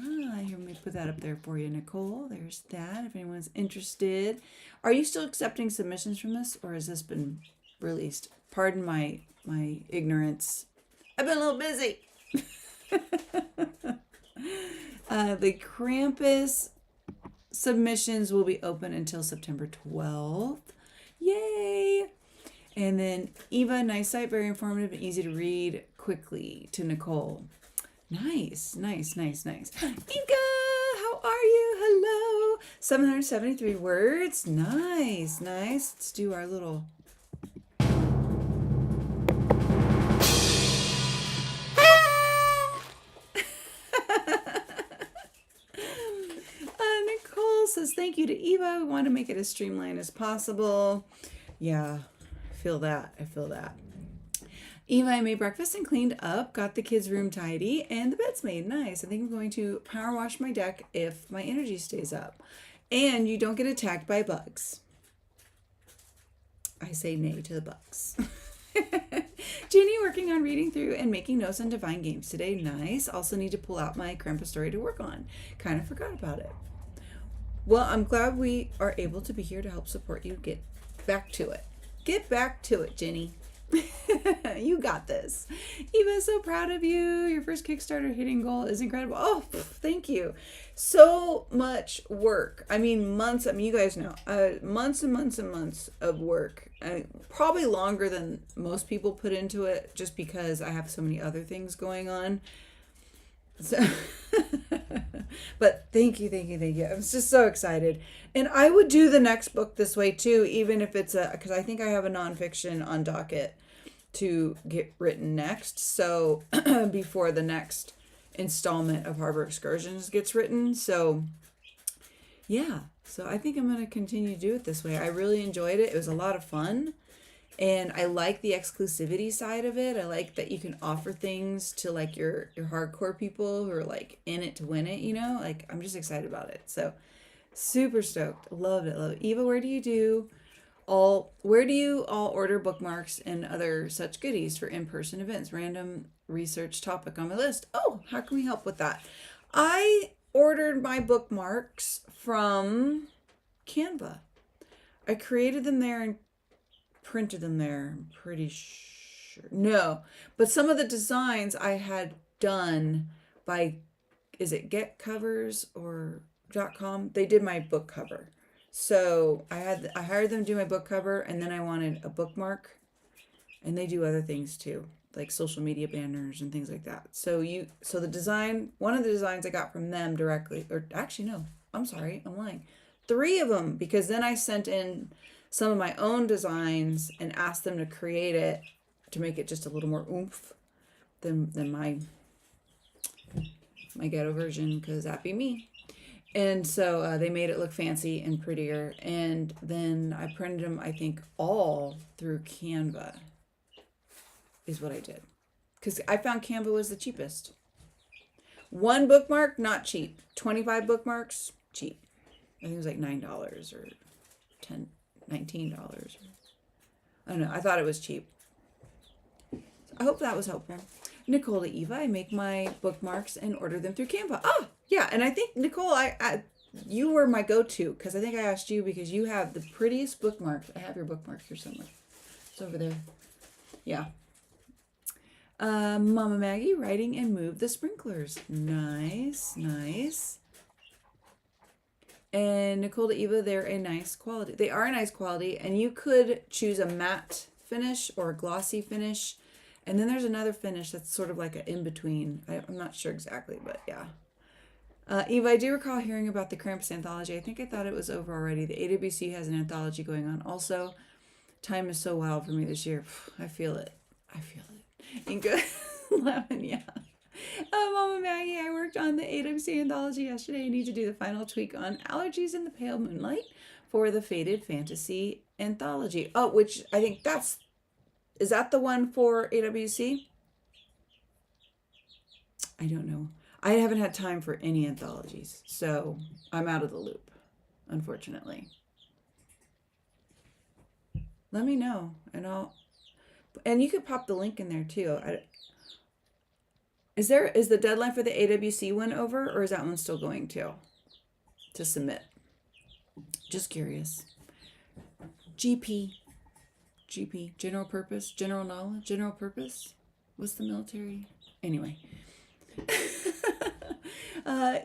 Here, let me put that up there for you, Nicole. There's that, if anyone's interested. Are you still accepting submissions from this, or has this been released? Pardon my ignorance. I've been a little busy. The Krampus submissions will be open until September 12th. Yay! And then Eva, nice site, very informative and easy to read quickly, to Nicole. Nice. Inka, how are you? Hello. 773 words. Nice. Let's do our little... Nicole says, thank you to Eva. We want to make it as streamlined as possible. Yeah, I feel that. Eva, I made breakfast and cleaned up, got the kids' room tidy, and the bed's made. Nice. I think I'm going to power wash my deck if my energy stays up. And you don't get attacked by bugs. I say nay to the bugs. Jenny, working on reading through and making notes on Divine Games today. Nice. Also need to pull out my Krampus story to work on. Kind of forgot about it. Well, I'm glad we are able to be here to help support you get back to it. Get back to it, Jenny. You got this. Eva, so proud of you. Your first Kickstarter hitting goal is incredible. Oh, thank you. So much work. I mean, months. I mean, you guys know, months and months and months of work. Probably longer than most people put into it, just because I have so many other things going on. So, but thank you. I'm just so excited. And I would do the next book this way too, even if it's because I think I have a nonfiction on docket to get written next. So before the next installment of Harbor Excursions gets written. So yeah, so I think I'm going to continue to do it this way. I really enjoyed it. It was a lot of fun. And I like the exclusivity side of it. I like that you can offer things to like your hardcore people who are like in it to win it, you know? Like I'm just excited about it. So super stoked. Loved it. Love it. Eva, where do you all order bookmarks and other such goodies for in-person events? Random research topic on my list. Oh, how can we help with that? I ordered my bookmarks from Canva. I created them there and printed them there, I'm pretty sure. No, but some of the designs I had done by, is it Get Covers or .com? They did my book cover. So I hired them to do my book cover, and then I wanted a bookmark, and they do other things too, like social media banners and things like that. So the design, one of the designs I got from them directly, or actually no, I'm sorry, I'm lying. 3 of them, because then I sent in some of my own designs and asked them to create it to make it just a little more oomph than my ghetto version, because that'd be me. And so they made it look fancy and prettier. And then I printed them, I think, all through Canva is what I did. Because I found Canva was the cheapest. 1 bookmark, not cheap. 25 bookmarks, cheap. I think it was like $9 or $19. I don't know. I thought it was cheap. So I hope that was helpful. Nicole to Eva, I make my bookmarks and order them through Canva. Oh, yeah. And I think, Nicole, you were my go-to, because I think I asked you because you have the prettiest bookmarks. I have your bookmark here somewhere. It's over there. Yeah. Mama Maggie, writing and move the sprinklers. Nice, nice. And Nicole to Eva, they're a nice quality. They are a nice quality, and you could choose a matte finish or a glossy finish. And then there's another finish that's sort of like an in-between. I'm not sure exactly, but yeah. Eva, I do recall hearing about the Krampus anthology. I think I thought it was over already. The AWC has an anthology going on. Also, time is so wild for me this year. I feel it. I feel it. Inga Lemon, yeah. Mama Maggie, I worked on the AWC anthology yesterday. I need to do the final tweak on Allergies in the Pale Moonlight for the Faded Fantasy anthology. Oh, which I think is that the one for AWC? I don't know. I haven't had time for any anthologies, so I'm out of the loop, unfortunately. Let me know, and you could pop the link in there too. Is the deadline for the AWC one over, or is that one still going to submit? Just curious. GP, general purpose, general knowledge, general purpose. What's the military? Anyway.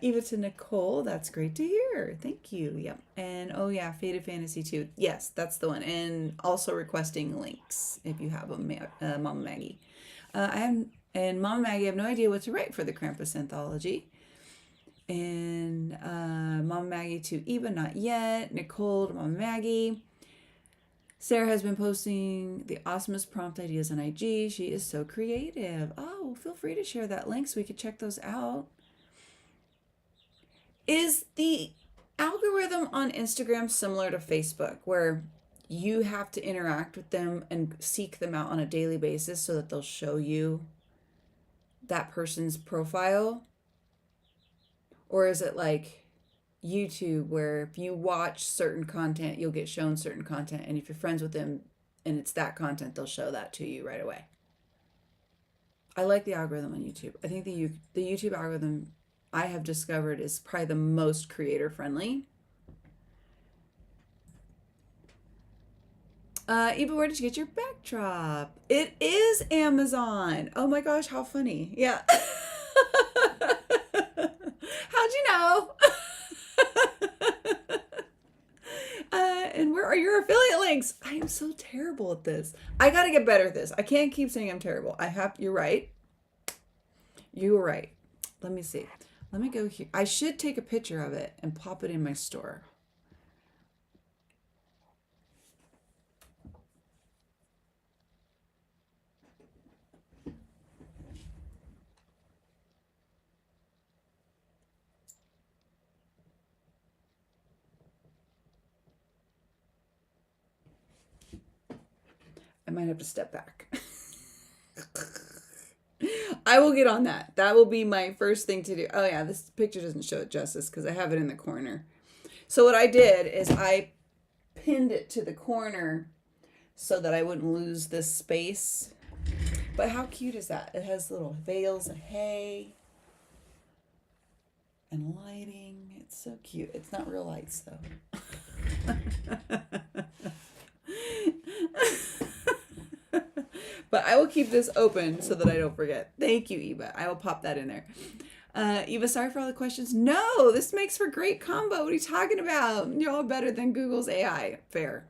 Eva to Nicole, that's great to hear. Thank you. Yep. And oh yeah, Faded Fantasy 2. Yes, that's the one. And also requesting links if you have them, Mama Maggie. Mama Maggie, I have no idea what to write for the Krampus anthology. And Mama Maggie to Eva, not yet. Nicole to Mama Maggie. Sarah has been posting the awesomest prompt ideas on IG. She is so creative. Oh, feel free to share that link so we could check those out. Is the algorithm on Instagram similar to Facebook, where you have to interact with them and seek them out on a daily basis so that they'll show you that person's profile? Or is it like YouTube, where if you watch certain content, you'll get shown certain content, and if you're friends with them and it's that content, they'll show that to you right away? I like the algorithm on YouTube. I think the YouTube algorithm I have discovered is probably the most creator friendly. Eva, where did you get your backdrop? It is Amazon. Oh my gosh, how funny. Yeah. How'd you know? And where are your affiliate links? I am so terrible at this. I got to get better at this. I can't keep saying I'm terrible. You're right. You were right. Let me see. Let me go here. I should take a picture of it and pop it in my store. I might have to step back. I will get on that. That will be my first thing to do. Oh yeah, this picture doesn't show it justice because I have it in the corner. So what I did is I pinned it to the corner so that I wouldn't lose this space. But how cute is that? It has little veils of hay and lighting. It's so cute. It's not real lights though. But I will keep this open so that I don't forget. Thank you, Eva. I will pop that in there. Eva, sorry for all the questions. No, this makes for great combo. What are you talking about? You're all better than Google's AI. Fair.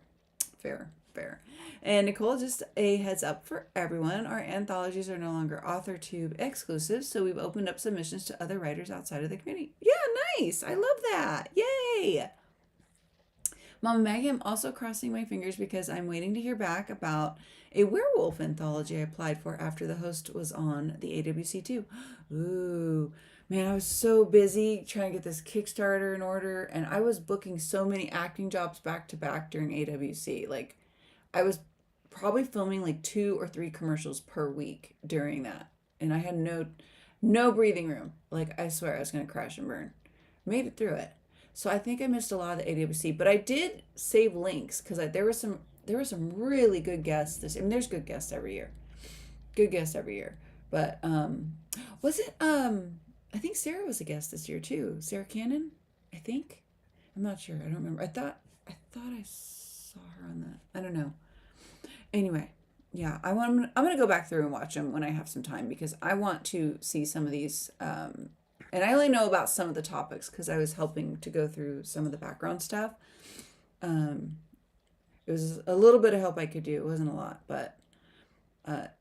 And Nicole, just a heads up for everyone. Our anthologies are no longer Authortube exclusive, so we've opened up submissions to other writers outside of the community. Yeah, nice. I love that. Yay. Mama Maggie, I'm also crossing my fingers because I'm waiting to hear back about a werewolf anthology I applied for after the host was on the AWC too. Ooh, man, I was so busy trying to get this Kickstarter in order, and I was booking so many acting jobs back to back during AWC. Like, I was probably filming like 2 or 3 commercials per week during that, and I had no breathing room. Like, I swear I was gonna crash and burn. Made it through it. So I think I missed a lot of the AWC, but I did save links because there were some really good guests this. I mean, there's good guests every year, But was it I think Sarah was a guest this year too. Sarah Cannon, I think. I'm not sure. I don't remember. I thought I saw her on that. I don't know. Anyway, yeah, I'm gonna go back through and watch them when I have some time because I want to see some of these. And I only know about some of the topics because I was helping to go through some of the background stuff. It was a little bit of help I could do. It wasn't a lot, but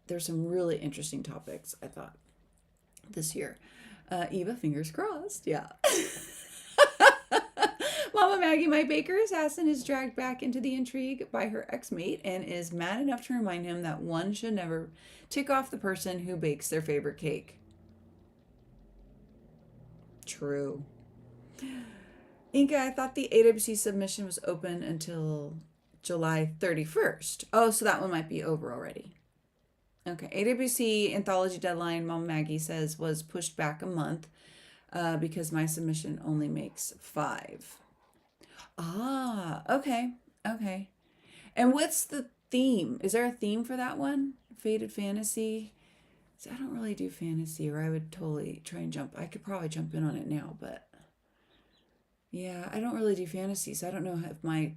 there's some really interesting topics, I thought, this year. Eva, fingers crossed. Yeah. Mama Maggie, my baker assassin, is dragged back into the intrigue by her ex-mate and is mad enough to remind him that one should never tick off the person who bakes their favorite cake. True. Inka, I thought the AWC submission was open until July 31st. Oh, so that one might be over already. Okay, AWC anthology deadline, Mama Maggie says, was pushed back a month because my submission only makes 5. Ah, okay. And what's the theme? Is there a theme for that one? Faded Fantasy? I don't really do fantasy, or I would totally try and jump. I could probably jump in on it now, but yeah, I don't really do fantasy, so I don't know if my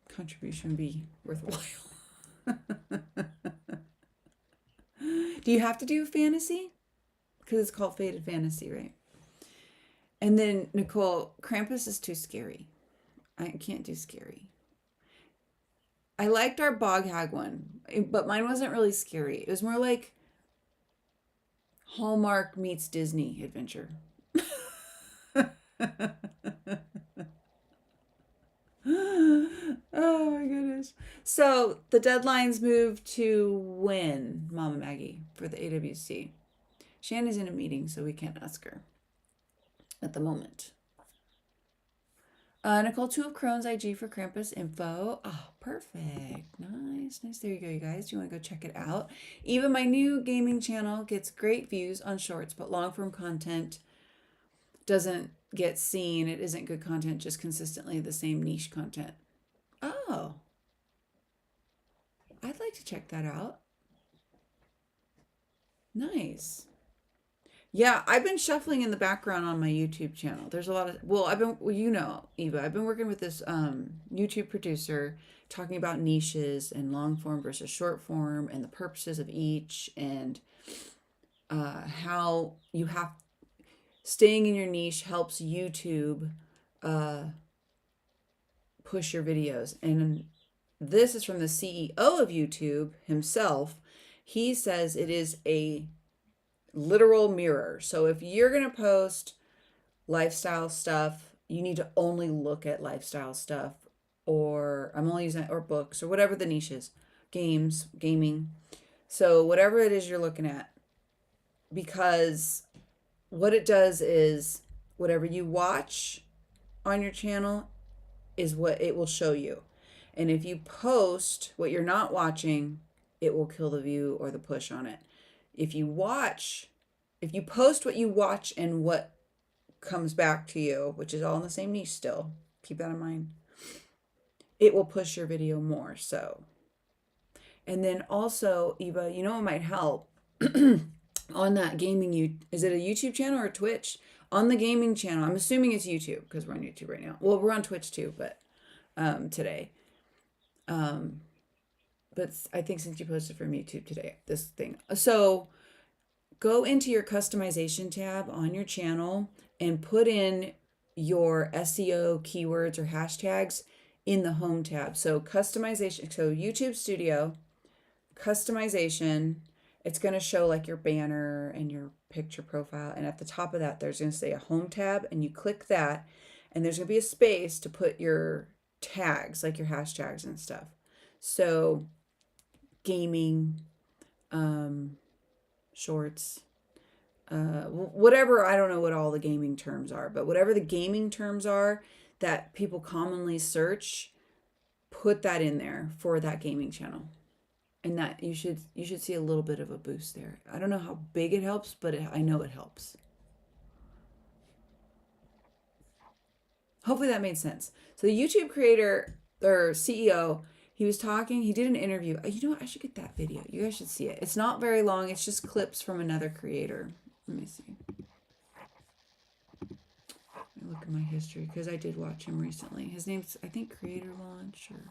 contribution would be worthwhile. Do you have to do fantasy? Because it's called Faded Fantasy, right? And then, Nicole, Krampus is too scary. I can't do scary. I liked our Bog Hag one, but mine wasn't really scary. It was more like Hallmark meets Disney adventure. Oh my goodness. So the deadline's moved to when, Mama Maggie, for the AWC? Shanny's in a meeting, so we can't ask her at the moment. Nicole, 2 of Crohn's IG for Krampus info. Oh, perfect. Nice. There you go, you guys. Do you want to go check it out? Even my new gaming channel gets great views on shorts, but long form content doesn't get seen. It isn't good content, just consistently the same niche content. Oh. I'd like to check that out. Nice. Yeah, I've been shuffling in the background on my YouTube channel. There's a lot of, Eva, I've been working with this YouTube producer talking about niches and long form versus short form and the purposes of each and how you have, staying in your niche helps YouTube push your videos. And this is from the CEO of YouTube himself. He says it is a literal mirror. So if you're going to post lifestyle stuff, you need to only look at lifestyle stuff, or I'm only using, or books, or whatever the niche is, gaming. So whatever it is you're looking at, because what it does is whatever you watch on your channel is what it will show you. And if you post what you're not watching, it will kill the view or the push on it. If you post what you watch and what comes back to you, which is all in the same niche still, keep that in mind, it will push your video more so. And then also, Eva, you know what might help? On that gaming, is it a YouTube channel or Twitch? On the gaming channel, I'm assuming it's YouTube because we're on YouTube right now. Well, we're on Twitch too, but today. But I think since you posted from YouTube today, this thing. So go into your customization tab on your channel and put in your SEO keywords or hashtags in the home tab. So customization, so YouTube Studio, customization, it's going to show like your banner and your picture profile. And at the top of that, there's going to say a home tab, and you click that, and there's going to be a space to put your tags, like your hashtags and stuff. So gaming, shorts, whatever, I don't know what all the gaming terms are, but whatever the gaming terms are that people commonly search, put that in there for that gaming channel. And that you should see a little bit of a boost there. I don't know how big it helps, but I know it helps. Hopefully that made sense. So the YouTube creator or CEO, he was talking, he did an interview. You know what? I should get that video. You guys should see it. It's not very long. It's just clips from another creator. Let me see. Let me look at my history because I did watch him recently. His name's, I think, Creator Launch or...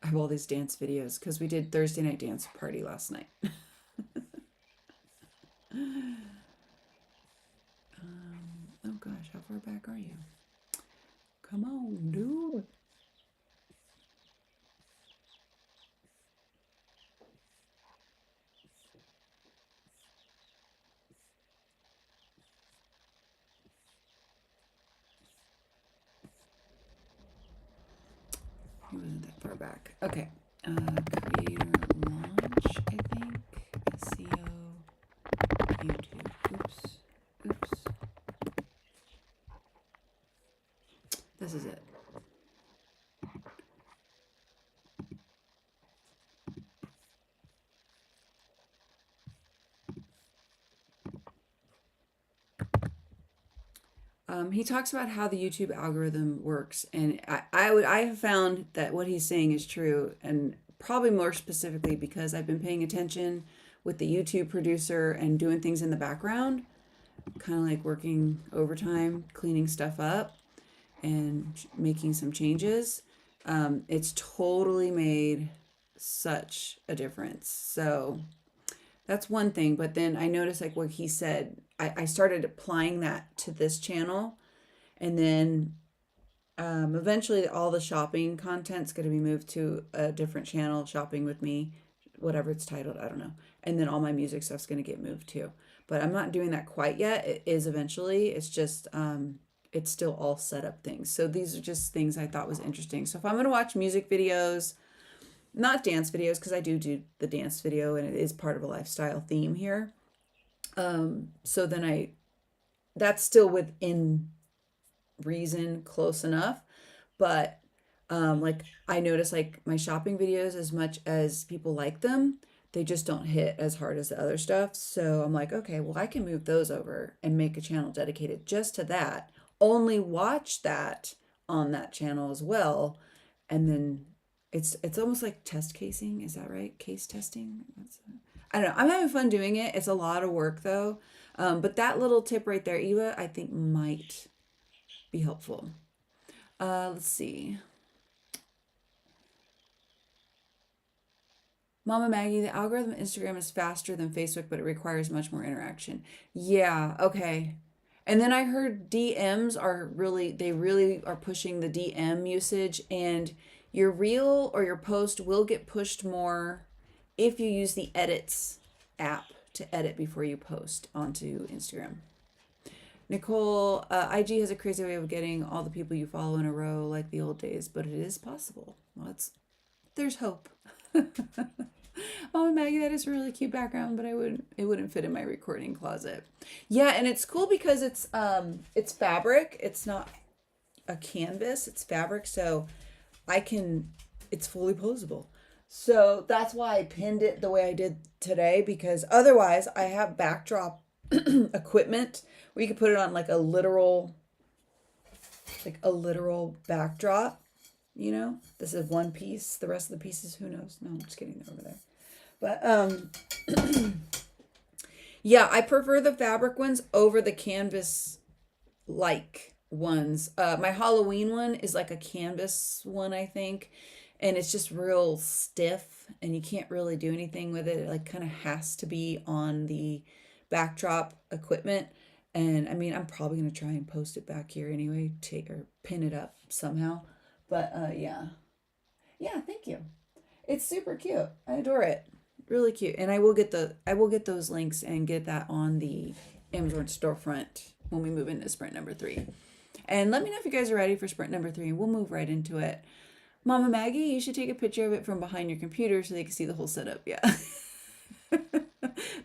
I have all these dance videos because we did Thursday night dance party last night. Oh gosh, how far back are you? Come on, dude. He wasn't that far back. Okay. Creator Launch, I think. SEO. YouTube. Oops. This is it. He talks about how the YouTube algorithm works, and I have found that what he's saying is true, and probably more specifically because I've been paying attention with the YouTube producer and doing things in the background, kind of like working overtime, cleaning stuff up and making some changes. It's totally made such a difference. So that's one thing. But then I noticed, like what he said, I started applying that to this channel, and then eventually all the shopping content's going to be moved to a different channel, Shopping with Me, whatever it's titled, I don't know. And then all my music stuff's going to get moved too. But I'm not doing that quite yet. It is eventually. It's just, it's still all set up things. So these are just things I thought was interesting. So if I'm going to watch music videos, not dance videos, because I do the dance video and it is part of a lifestyle theme here. So then that's still within reason, close enough. But like I notice like my shopping videos, as much as people like them, they just don't hit as hard as the other stuff. So I'm like, okay, well, I can move those over and make a channel dedicated just to that. Only watch that on that channel as well. And then it's almost like test casing. Is that right? Case testing? I don't know. I'm having fun doing it. It's a lot of work though. But that little tip right there, Eva, I think might be helpful. Let's see. Mama Maggie, the algorithm of Instagram is faster than Facebook, but it requires much more interaction. Yeah, okay. And then I heard DMs they really are pushing the DM usage, and your reel or your post will get pushed more if you use the edits app to edit before you post onto Instagram. Nicole, IG has a crazy way of getting all the people you follow in a row like the old days, but it is possible. Well, there's hope. Oh, Maggie, that is a really cute background, but it wouldn't fit in my recording closet. Yeah, and it's cool because it's fabric. It's not a canvas, it's fabric, so it's fully posable. So that's why I pinned it the way I did today, because otherwise I have backdrop equipment where you could put it on like a literal backdrop, you know? This is one piece. The rest of the pieces, who knows? No, I'm just kidding, they're over there. But yeah, I prefer the fabric ones over the canvas like ones. My Halloween one is like a canvas one, I think, and it's just real stiff and you can't really do anything with it. It like kind of has to be on the backdrop equipment. And I mean, I'm probably gonna try and post it back here anyway, or pin it up somehow. But yeah, thank you. It's super cute. I adore it. Really cute. And I will get those links and get that on the Amazon storefront when we move into sprint number 3. And let me know if you guys are ready for sprint number 3. We'll move right into it. Mama Maggie, you should take a picture of it from behind your computer so they can see the whole setup. Yeah.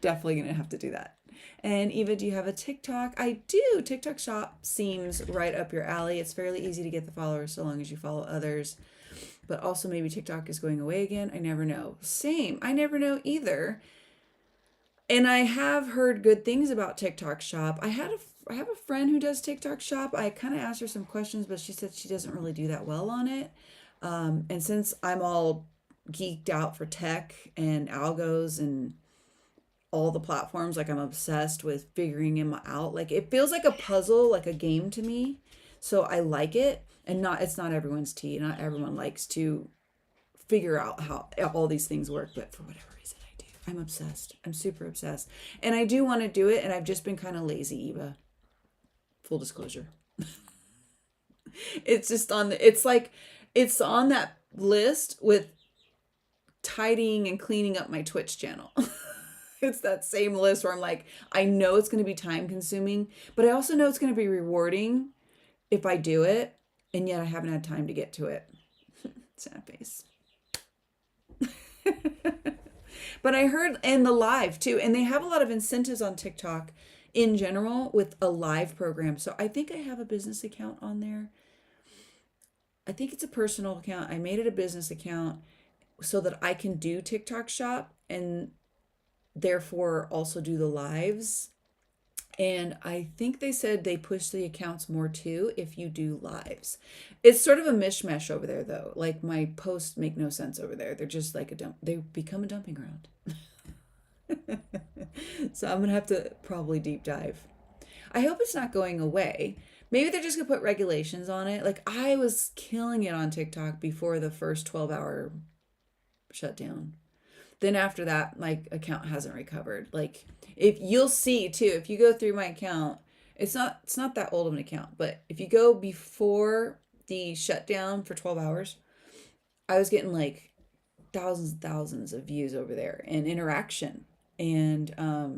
Definitely gonna have to do that. And Eva, do you have a TikTok? I do. TikTok shop seems right up your alley. It's fairly easy to get the followers so long as you follow others. But also maybe TikTok is going away again. I never know. Same. I never know either. And I have heard good things about TikTok shop. I have a friend who does TikTok shop. I kind of asked her some questions, but she said she doesn't really do that well on it. And since I'm all geeked out for tech and algos and all the platforms, like I'm obsessed with figuring them out. Like it feels like a puzzle, like a game to me. So I like it. And it's not everyone's tea. Not everyone likes to figure out how all these things work, but for whatever reason I do. I'm obsessed. I'm super obsessed. And I do want to do it, and I've just been kind of lazy, Eva. Full disclosure. It's just it's on that list with tidying and cleaning up my Twitch channel. It's that same list where I'm like, I know it's going to be time consuming, but I also know it's going to be rewarding if I do it, and yet I haven't had time to get to it. Sad face. But I heard in the live too, and they have a lot of incentives on TikTok in general with a live program. So I think I have a business account on there. I think it's a personal account. I made it a business account so that I can do TikTok shop and therefore also do the lives. And I think they said they push the accounts more too if you do lives. It's sort of a mishmash over there though. Like my posts make no sense over there. They're just like they become a dumping ground. So I'm gonna have to probably deep dive. I hope it's not going away. Maybe they're just gonna put regulations on it. Like I was killing it on TikTok before the first 12-hour shutdown. Then after that, my account hasn't recovered. Like if you'll see too, if you go through my account, it's not that old of an account, but if you go before the shutdown for 12 hours, I was getting like thousands and thousands of views over there and interaction. And I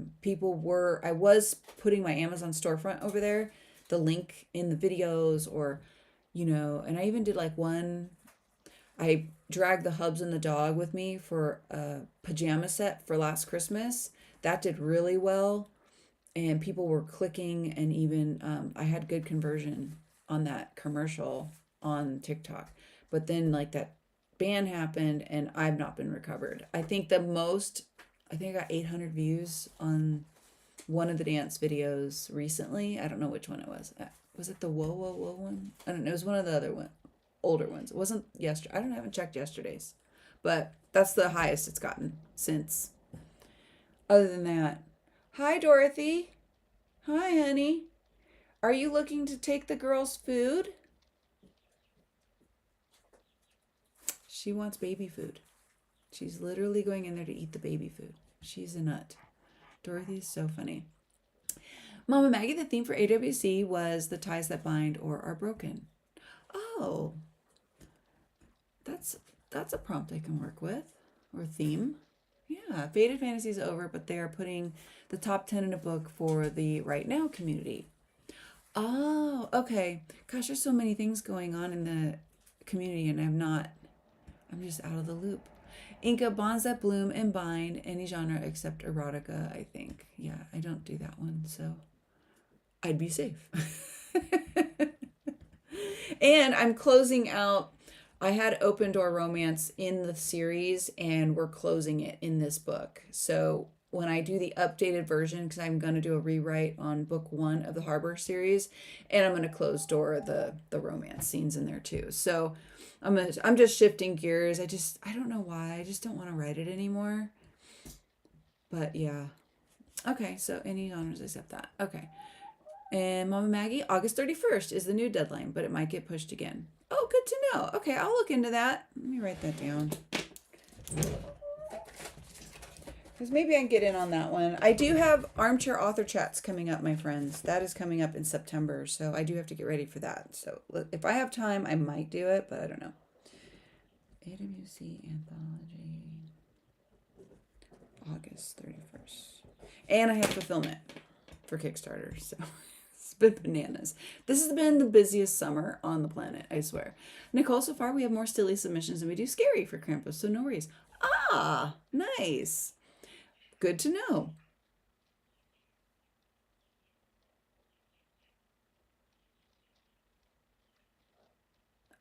was putting my Amazon storefront over there, the link in the videos, or, and I even did like I dragged the Hubs and the dog with me for a pajama set for last Christmas. That did really well. And people were clicking, and even I had good conversion on that commercial on TikTok. But then like that ban happened and I've not been recovered. I think I got 800 views on one of the dance videos recently. I don't know which one it was. Was it the Whoa Whoa Whoa one? I don't know. It was one of the other older ones. It wasn't yesterday. I haven't checked yesterday's, but that's the highest it's gotten since. Other than that, hi Dorothy. Hi honey. Are you looking to take the girls' food? She wants baby food. She's literally going in there to eat the baby food. She's a nut. Dorothy is so funny. Mama Maggie, the theme for AWC was the ties that bind or are broken. Oh, that's a prompt I can work with, or theme. Yeah, Faded Fantasy is over, but they are putting the top 10 in a book for the Right Now community. Oh, okay. Gosh, there's so many things going on in the community, and I'm just out of the loop. Inca bonds that bloom and bind any genre except erotica, I think. Yeah, I don't do that one, so I'd be safe. And I'm closing out. I had Open Door Romance in the series, and we're closing it in this book. So when I do the updated version, because I'm going to do a rewrite on book 1 of the Harbor series, and I'm going to close door the romance scenes in there too. So I'm just shifting gears. I don't know why. I just don't want to write it anymore. But yeah. Okay, so any honors except that. Okay. And Mama Maggie, August 31st is the new deadline, but it might get pushed again. Oh, good to know. Okay, I'll look into that. Let me write that down. Because maybe I can get in on that one. I do have Armchair Author Chats coming up, my friends. That is coming up in September, so I do have to get ready for that. So if I have time, I might do it, but I don't know. AWC Anthology, August 31st. And I have fulfillment for Kickstarter, so it's been bananas. This has been the busiest summer on the planet, I swear. Nicole, so far we have more silly submissions than we do scary for Krampus, so no worries. Ah, nice. Good to know.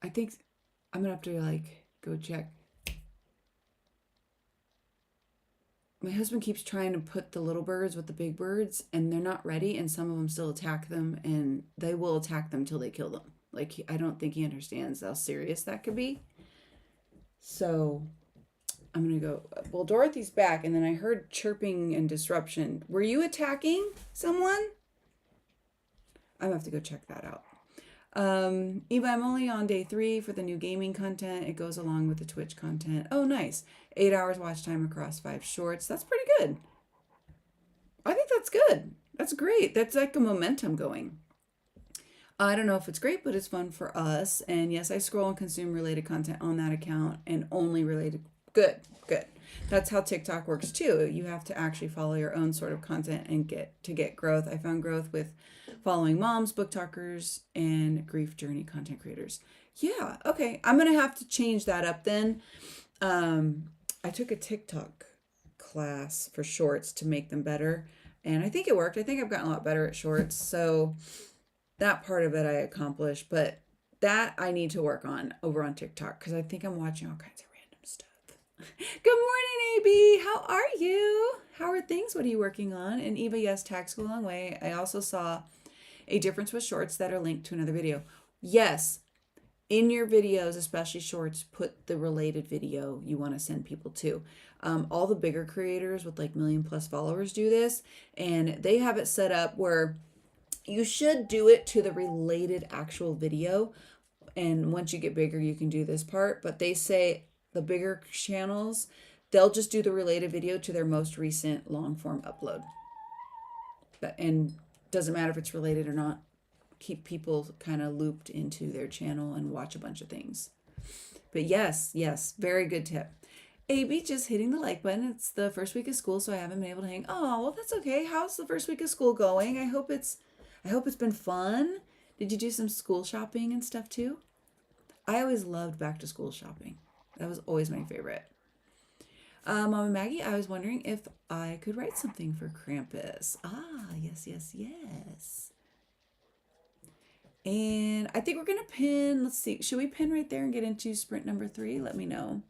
I think I'm gonna have to go check. My husband keeps trying to put the little birds with the big birds, and they're not ready, and some of them still attack them, and they will attack them till they kill them. I don't think he understands how serious that could be. So I'm going to go, well, Dorothy's back, and then I heard chirping and disruption. Were you attacking someone? I'm going to have to go check that out. Eva, I'm only on day 3 for the new gaming content. It goes along with the Twitch content. Oh, nice. 8 hours watch time across 5 shorts. That's pretty good. I think that's good. That's great. That's like a momentum going. I don't know if it's great, but it's fun for us. And yes, I scroll and consume related content on that account and only related. Good. That's how TikTok works too. You have to actually follow your own sort of content and get growth. I found growth with following moms, book talkers, and grief journey content creators. Yeah, okay. I'm going to have to change that up then. I took a TikTok class for shorts to make them better, and I think it worked. I think I've gotten a lot better at shorts, so that part of it I accomplished, but that I need to work on over on TikTok because I think I'm watching all kinds of random stuff. Good morning, AB. How are you? How are things? What are you working on? And Eva, yes, tags go a long way. I also saw a difference with shorts that are linked to another video. Yes, in your videos, especially shorts, put the related video you want to send people to. All the bigger creators with like 1 million+ followers do this, and they have it set up where you should do it to the related actual video. And once you get bigger, you can do this part. But they say the bigger channels, they'll just do the related video to their most recent long form upload. And doesn't matter if it's related or not. Keep people kind of looped into their channel and watch a bunch of things. But yes, very good tip. AB just hitting the like button. It's the first week of school, so I haven't been able to hang. Oh, well, that's okay. How's the first week of school going? I hope it's been fun. Did you do some school shopping and stuff too? I always loved back to school shopping. That was always my favorite. Mama Maggie, I was wondering if I could write something for Krampus. Ah, yes. And I think we're going to pin, let's see, should we pin right there and get into sprint number 3? Let me know.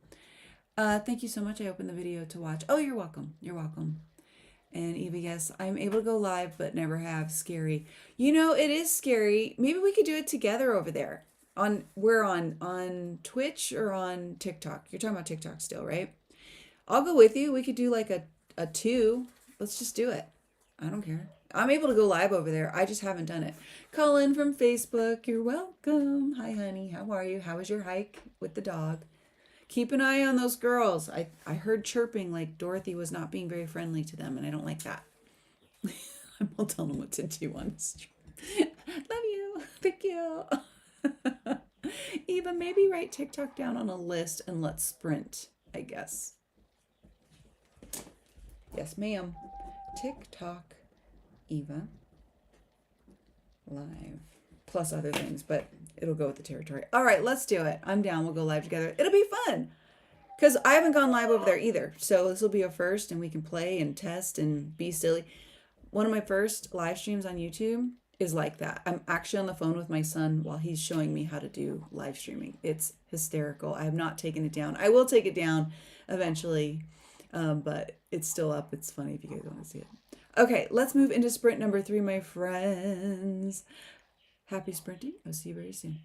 Thank you so much. I opened the video to watch. Oh, you're welcome. And Eva, yes, I'm able to go live, but never have. Scary. You know, it is scary. Maybe we could do it together over there. We're on Twitch or on TikTok. You're talking about TikTok still, right? I'll go with you. We could do like a 2. Let's just do it. I don't care. I'm able to go live over there. I just haven't done it. Colin from Facebook, you're welcome. Hi, honey. How are you? How was your hike with the dog? Keep an eye on those girls. I heard chirping like Dorothy was not being very friendly to them, and I don't like that. I will tell them what to do on the stream. Love you. Thank you. Eva, maybe write TikTok down on a list and let's sprint, I guess. Yes, ma'am. TikTok, Eva, live, plus other things, but it'll go with the territory. All right, let's do it. I'm down. We'll go live together. It'll be fun. Because I haven't gone live over there either. So this will be a first, and we can play and test and be silly. One of my first live streams on YouTube is like that. I'm actually on the phone with my son while he's showing me how to do live streaming. It's hysterical. I have not taken it down. I will take it down eventually, but it's still up. It's funny if you guys want to see it. Okay, let's move into sprint number 3, my friends. Happy sprinting. I'll see you very soon.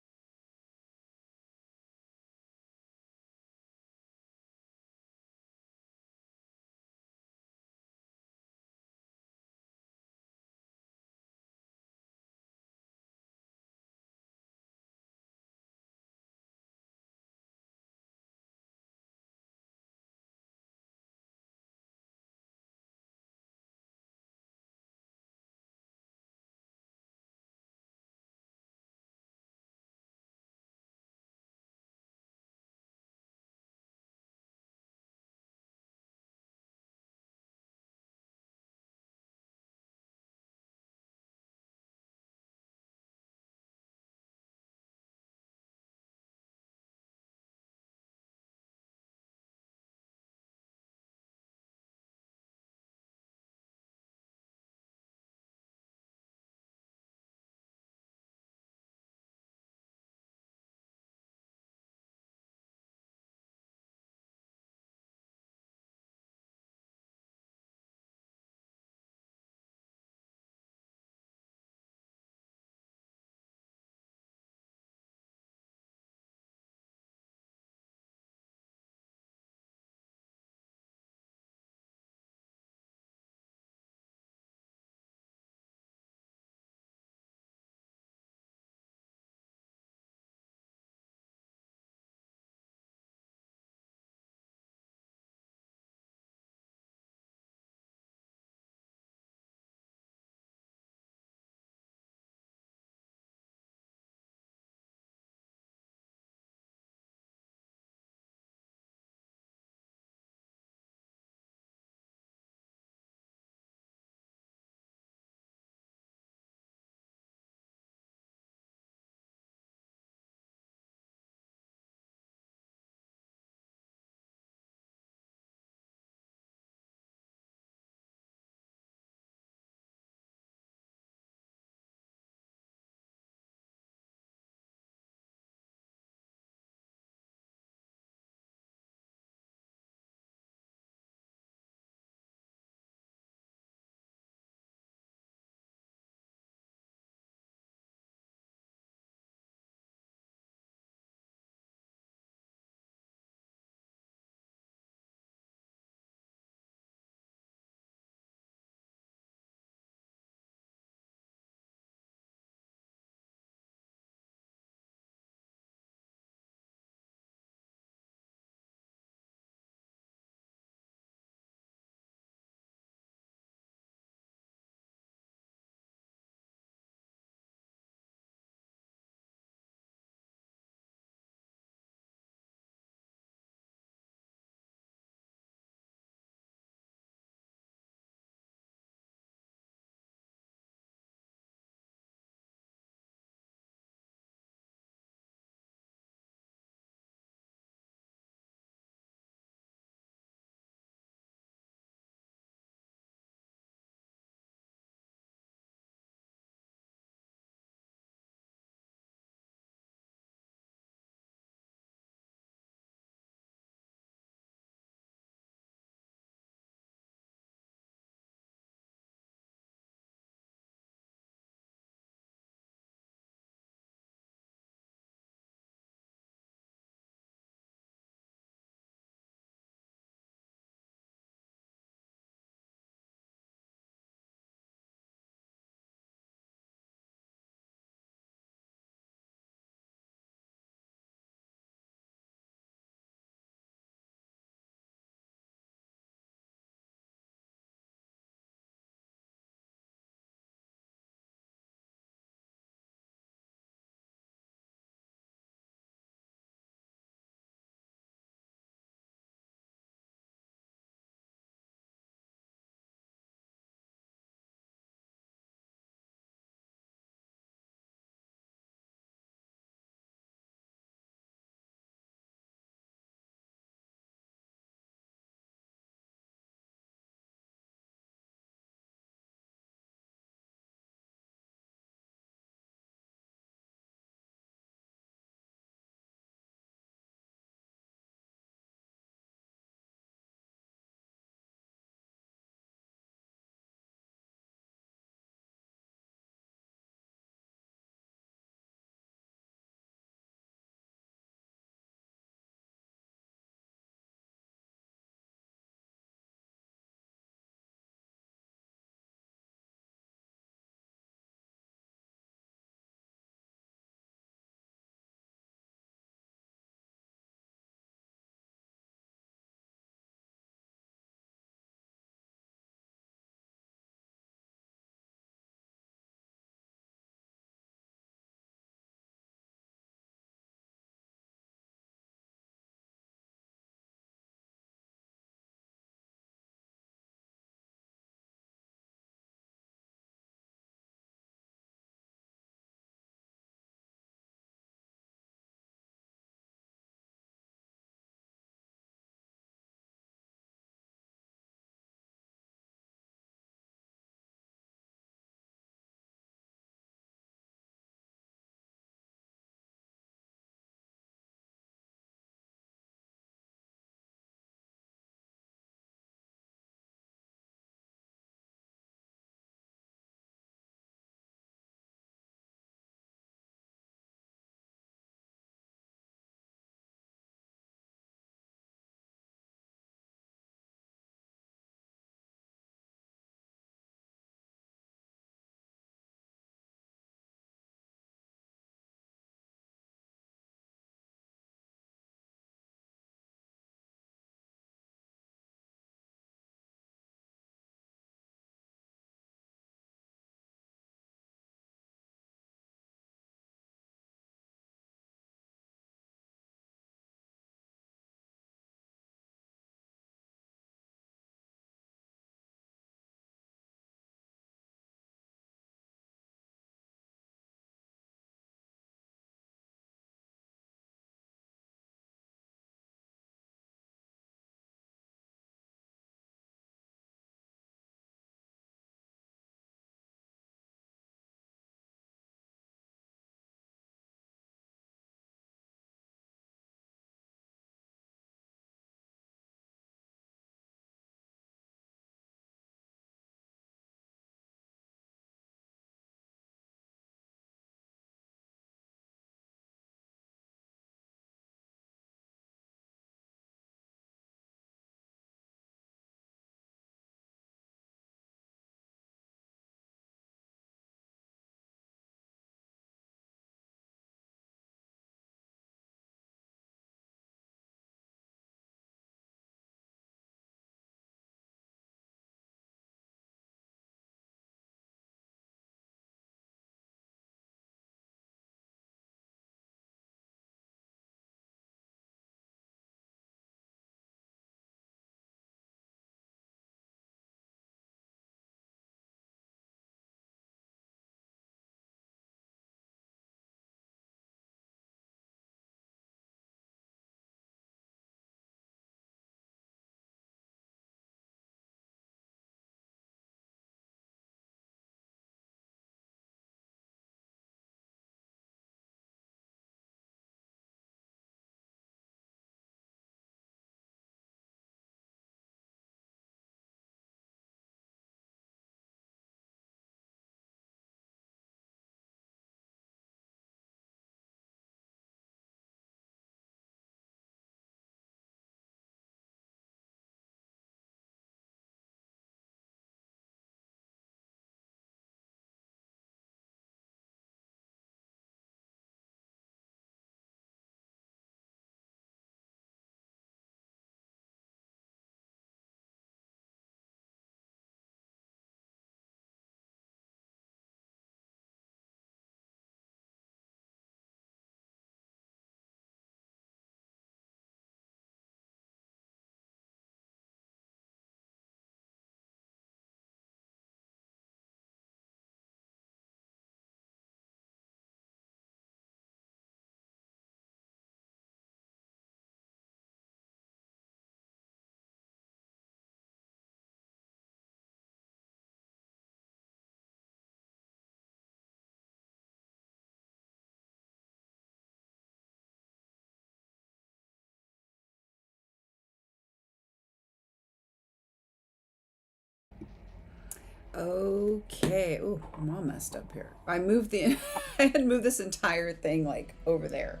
Okay. Oh, I'm all messed up here. I moved the I had moved this entire thing like over there.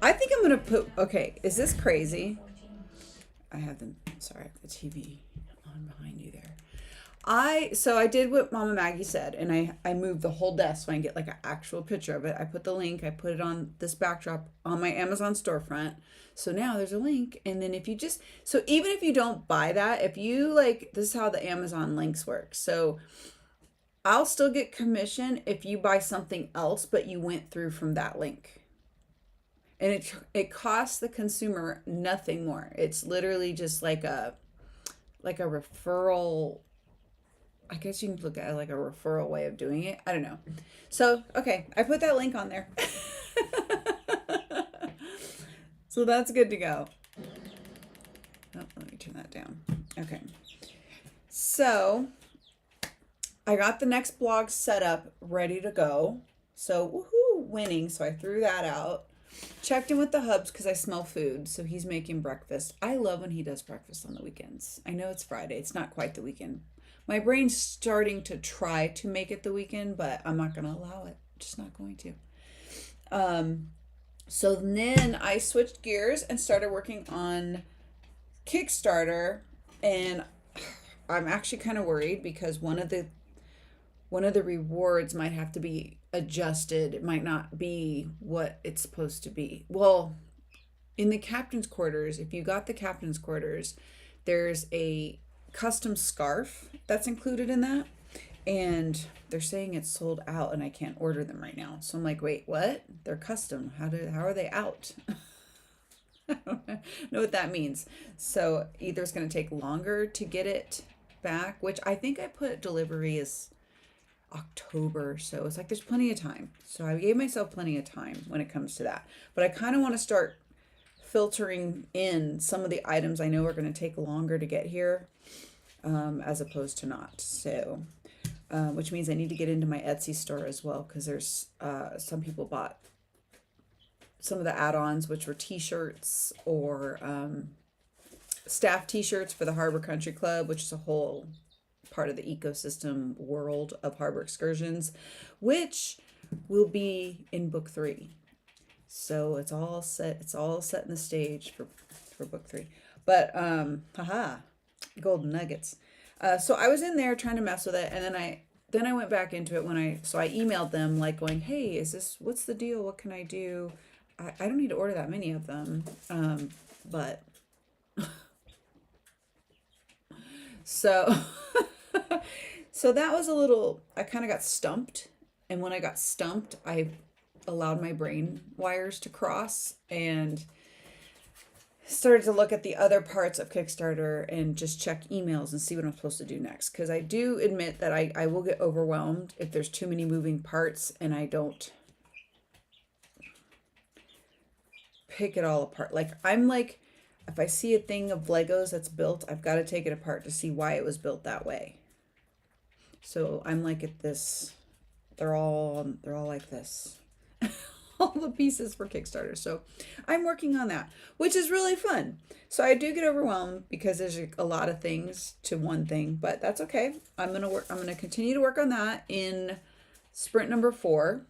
I think I'm gonna put okay, is this crazy? I have the sorry, I have the TV on behind you there. I did what Mama Maggie said, and I moved the whole desk so I can get like an actual picture of it. I put the link, I put it on this backdrop on my Amazon storefront. So now there's a link, and then if you just so even if you don't buy that, if you like this is how the Amazon links work. So I'll still get commission if you buy something else, but you went through from that link. And it costs the consumer nothing more. It's literally just like a referral. I guess you can look at it like a referral way of doing it. I don't know. So, okay, I put that link on there. So that's good to go. Oh, let me turn that down. Okay. So, I got the next blog set up, ready to go. So, woohoo, winning. So I threw that out. Checked in with the hubs because I smell food. So he's making breakfast. I love when he does breakfast on the weekends. I know it's Friday. It's not quite the weekend. My brain's starting to try to make it the weekend, but I'm not going to allow it. Just not going to. So then I switched gears and started working on Kickstarter, and I'm actually kind of worried because one of the rewards might have to be adjusted. It might not be what it's supposed to be. Well, in the captain's quarters, if you got the captain's quarters, there's a custom scarf that's included in that, and they're saying it's sold out and I can't order them right now. So I'm like, wait, what? They're custom. How are they out? I don't know what that means. So either it's going to take longer to get it back, which I think I put delivery is October, so it's like there's plenty of time. So I gave myself plenty of time when it comes to that. But I kind of want to start filtering in some of the items I know are going to take longer to get here, as opposed to not. So, which means I need to get into my Etsy store as well, because there's some people bought some of the add-ons, which were t-shirts or staff t-shirts for the Harbor Country Club, which is a whole part of the ecosystem world of harbor excursions, which will be in book 3. So it's all set in the stage for book 3. But golden nuggets. So I was in there trying to mess with it, and then I went back into it so I emailed them like going, hey, what's the deal? What can I do? I don't need to order that many of them. But so so that was I kind of got stumped. And when I got stumped, I allowed my brain wires to cross and started to look at the other parts of Kickstarter and just check emails and see what I'm supposed to do next. Because I do admit that I will get overwhelmed if there's too many moving parts and I don't pick it all apart. Like I'm like, if I see a thing of Legos that's built, I've got to take it apart to see why it was built that way. So I'm like at this, they're all like this. All the pieces for Kickstarter. So I'm working on that, which is really fun. So I do get overwhelmed because there's a lot of things to one thing, but that's okay. I'm going to continue to work on that in sprint number 4.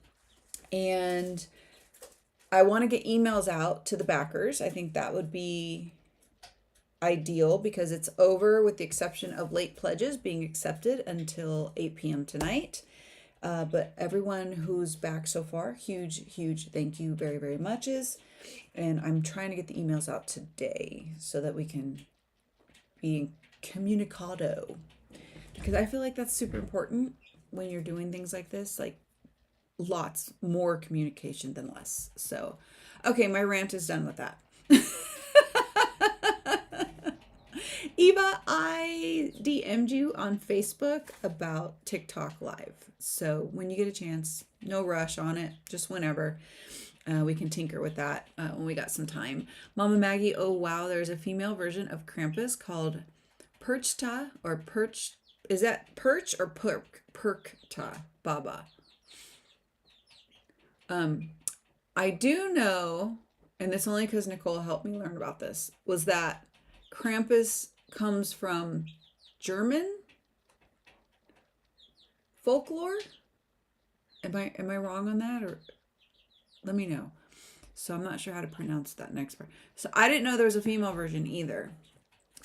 And I want to get emails out to the backers. I think that would be ideal because it's over with the exception of late pledges being accepted until 8 p.m. tonight. But everyone who's back so far, huge thank you very, very much. And I'm trying to get the emails out today so that we can be communicado. Because I feel like that's super important when you're doing things like this, like lots more communication than less. So, okay, my rant is done with that. Eva, I DM'd you on Facebook about TikTok Live. So when you get a chance, no rush on it, just whenever. We can tinker with that when we got some time. Mama Maggie, oh wow, there's a female version of Krampus called Perchta or Perch. Is that Perch or Perkta Baba? I do know, and it's only because Nicole helped me learn about this, was that Krampus comes from German folklore. Am I wrong on that, or let me know. So I'm not sure how to pronounce that next part. So I didn't know there was a female version either.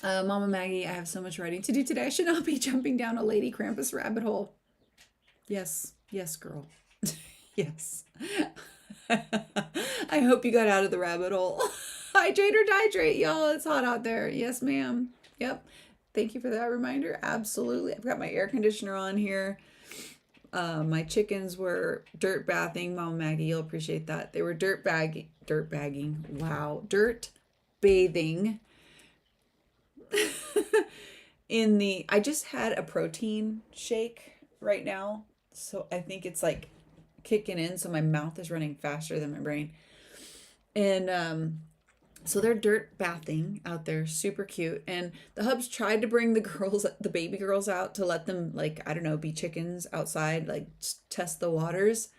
Mama Maggie, I have so much writing to do today. I should not be jumping down a Lady Krampus rabbit hole. Yes, girl. Yes. I hope you got out of the rabbit hole. Hydrate or dihydrate, y'all. It's hot out there. Yes, ma'am. Yep. Thank you for that reminder. Absolutely. I've got my air conditioner on here. My chickens were dirt bathing. Mama Maggie, you'll appreciate that. They were dirt bagging. Wow. Dirt bathing. I just had a protein shake right now. So I think it's like kicking in. So my mouth is running faster than my brain. And, so they're dirt bathing out there, super cute. And the hubs tried to bring the baby girls out to let them, like, I don't know, be chickens outside, like test the waters.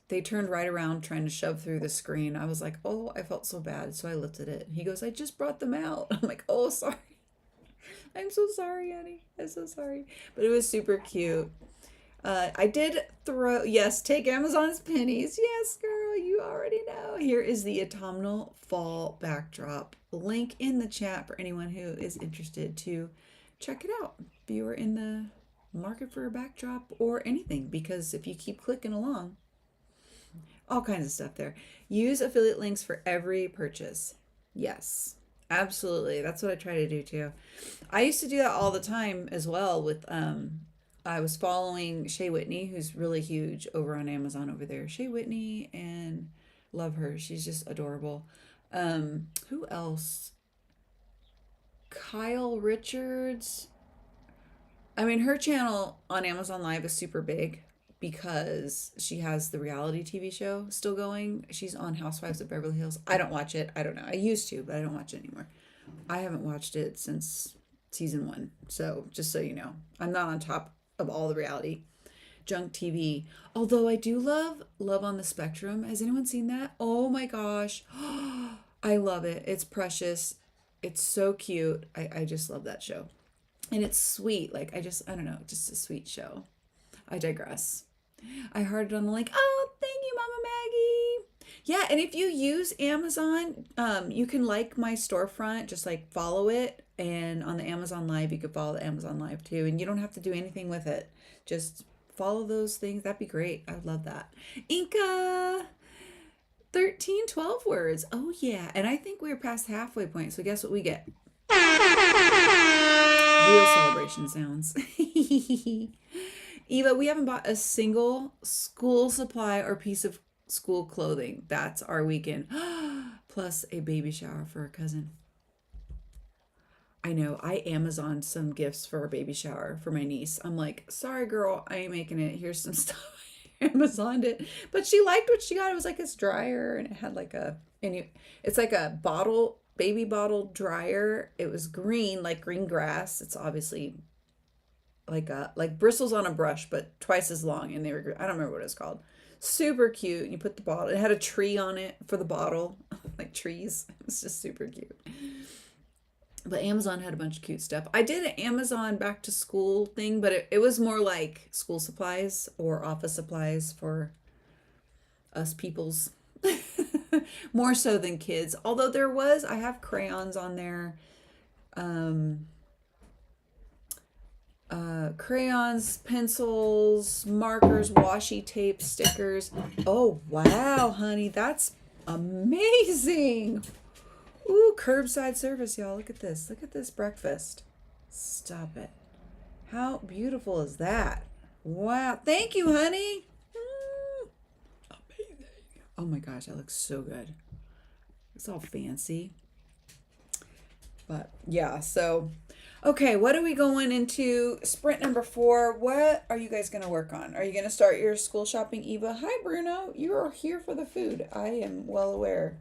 They turned right around trying to shove through the screen. I was like, oh, I felt so bad. So I lifted it. He goes, I just brought them out. I'm like, oh, sorry. I'm so sorry, honey. I'm so sorry. But it was super cute. I did take Amazon's pennies. Yes, girl, you already know. Here is the autumnal fall backdrop. Link in the chat for anyone who is interested to check it out. If you are in the market for a backdrop or anything, because if you keep clicking along, all kinds of stuff there. Use affiliate links for every purchase. Yes, absolutely. That's what I try to do too. I used to do that all the time as well with, I was following Shay Whitney, who's really huge over on Amazon over there. Shay Whitney, and love her. She's just adorable. Who else? Kyle Richards. I mean, her channel on Amazon Live is super big because she has the reality TV show still going. She's on Housewives of Beverly Hills. I don't watch it. I don't know. I used to, but I don't watch it anymore. I haven't watched it since season 1. So just so you know, I'm not on top of all the reality junk TV. Although I do love Love on the Spectrum. Has anyone seen that? Oh my gosh. I love it. It's precious. It's so cute. I just love that show. And it's sweet. Like, I don't know, just a sweet show. I digress. I hearted on the link. Oh, thank you, Mama Maggie. Yeah, and if you use Amazon, you can like my storefront, just like follow it. And on the Amazon Live, you could follow the Amazon Live too. And you don't have to do anything with it. Just follow those things. That'd be great. I would love that. Inca, 12 words. Oh, yeah. And I think we're past the halfway point. So guess what we get? Real celebration sounds. Eva, we haven't bought a single school supply or piece of school clothing. That's our weekend. Plus a baby shower for a cousin. I know, I Amazoned some gifts for a baby shower for my niece. I'm like, sorry, girl, I ain't making it. Here's some stuff. I Amazoned it. But she liked what she got. It was like this dryer, and it had like it's like a baby bottle dryer. It was green, like green grass. It's obviously like bristles on a brush, but twice as long. And I don't remember what it's called. Super cute. You put the bottle, it had a tree on it for the bottle, like trees. It was just super cute. But Amazon had a bunch of cute stuff. I did an Amazon back to school thing, but it was more like school supplies or office supplies for us peoples. More so than kids. Although I have crayons on there. Crayons, pencils, markers, washi tape, stickers. Oh, wow, honey. That's amazing. Ooh, curbside service, y'all. Look at this. Look at this breakfast. Stop it. How beautiful is that? Wow. Thank you, honey. Amazing. Oh my gosh, that looks so good. It's all fancy. But yeah, so okay, what are we going into? Sprint number 4. What are you guys going to work on? Are you going to start your school shopping, Eva? Hi, Bruno. You are here for the food. I am well aware.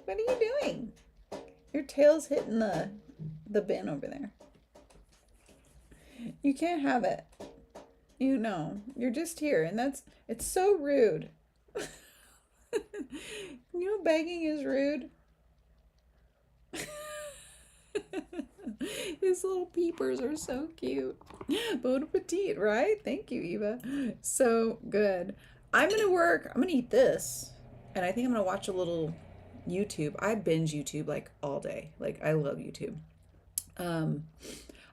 What are you doing? Your tail's hitting the bin over there. You can't have it. You know, you're just here, and it's so rude. You know, begging is rude. His little peepers are so cute. Bon appetit, right? Thank you, Eva. So good. I'm gonna eat this, and I think I'm gonna watch a little YouTube. I binge YouTube like all day. Like I love YouTube. Um,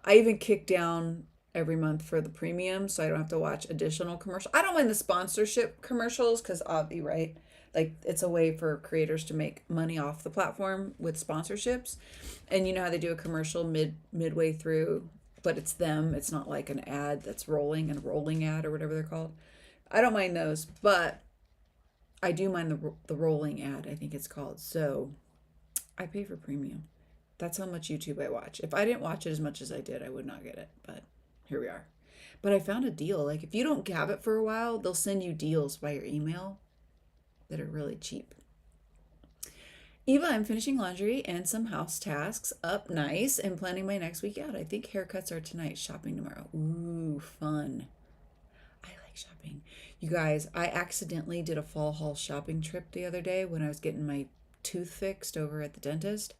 I even kick down every month for the premium so I don't have to watch additional commercials. I don't mind the sponsorship commercials because obvi, right? Like it's a way for creators to make money off the platform with sponsorships. And you know how they do a commercial midway through, but it's them. It's not like an ad that's rolling and rolling ad or whatever they're called. I don't mind those, but I do mind the rolling ad, I think it's called. So I pay for premium. That's how much YouTube I watch. If I didn't watch it as much as I did, I would not get it. But here we are. But I found a deal. Like if you don't have it for a while, they'll send you deals by your email that are really cheap. Eva, I'm finishing laundry and some house tasks up nice and planning my next week out. I think haircuts are tonight, shopping tomorrow. Ooh, fun. I like shopping. You guys, I accidentally did a fall haul shopping trip the other day when I was getting my tooth fixed over at the dentist.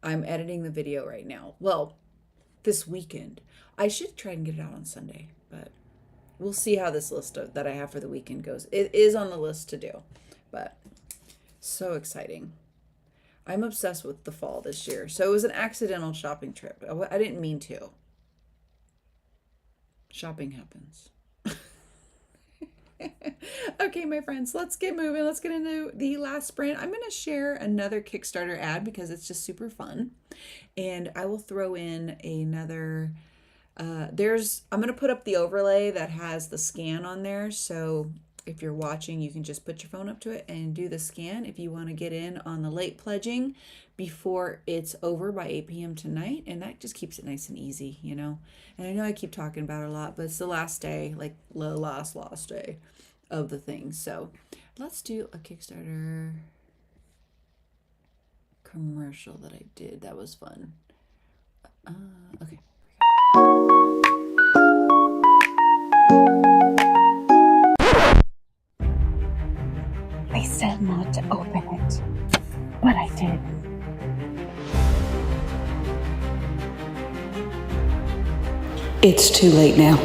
I'm editing the video right now. Well, this weekend. I should try and get it out on Sunday, but we'll see how this list that I have for the weekend goes. It is on the list to do, but so exciting. I'm obsessed with the fall this year. So it was an accidental shopping trip. I didn't mean to. Shopping happens. Okay, my friends, let's get moving. Let's get into the last sprint. I'm going to share another Kickstarter ad because it's just super fun. And I will throw in another, I'm going to put up the overlay that has the scan on there. So if you're watching, you can just put your phone up to it and do the scan if you want to get in on the late pledging before it's over by 8 p.m. tonight. And that just keeps it nice and easy, you know. And I know I keep talking about it a lot, but it's the last day, like the last day of the thing. So let's do a Kickstarter commercial that I did. That was fun. Okay. They said not to open it, but I did. It's too late now.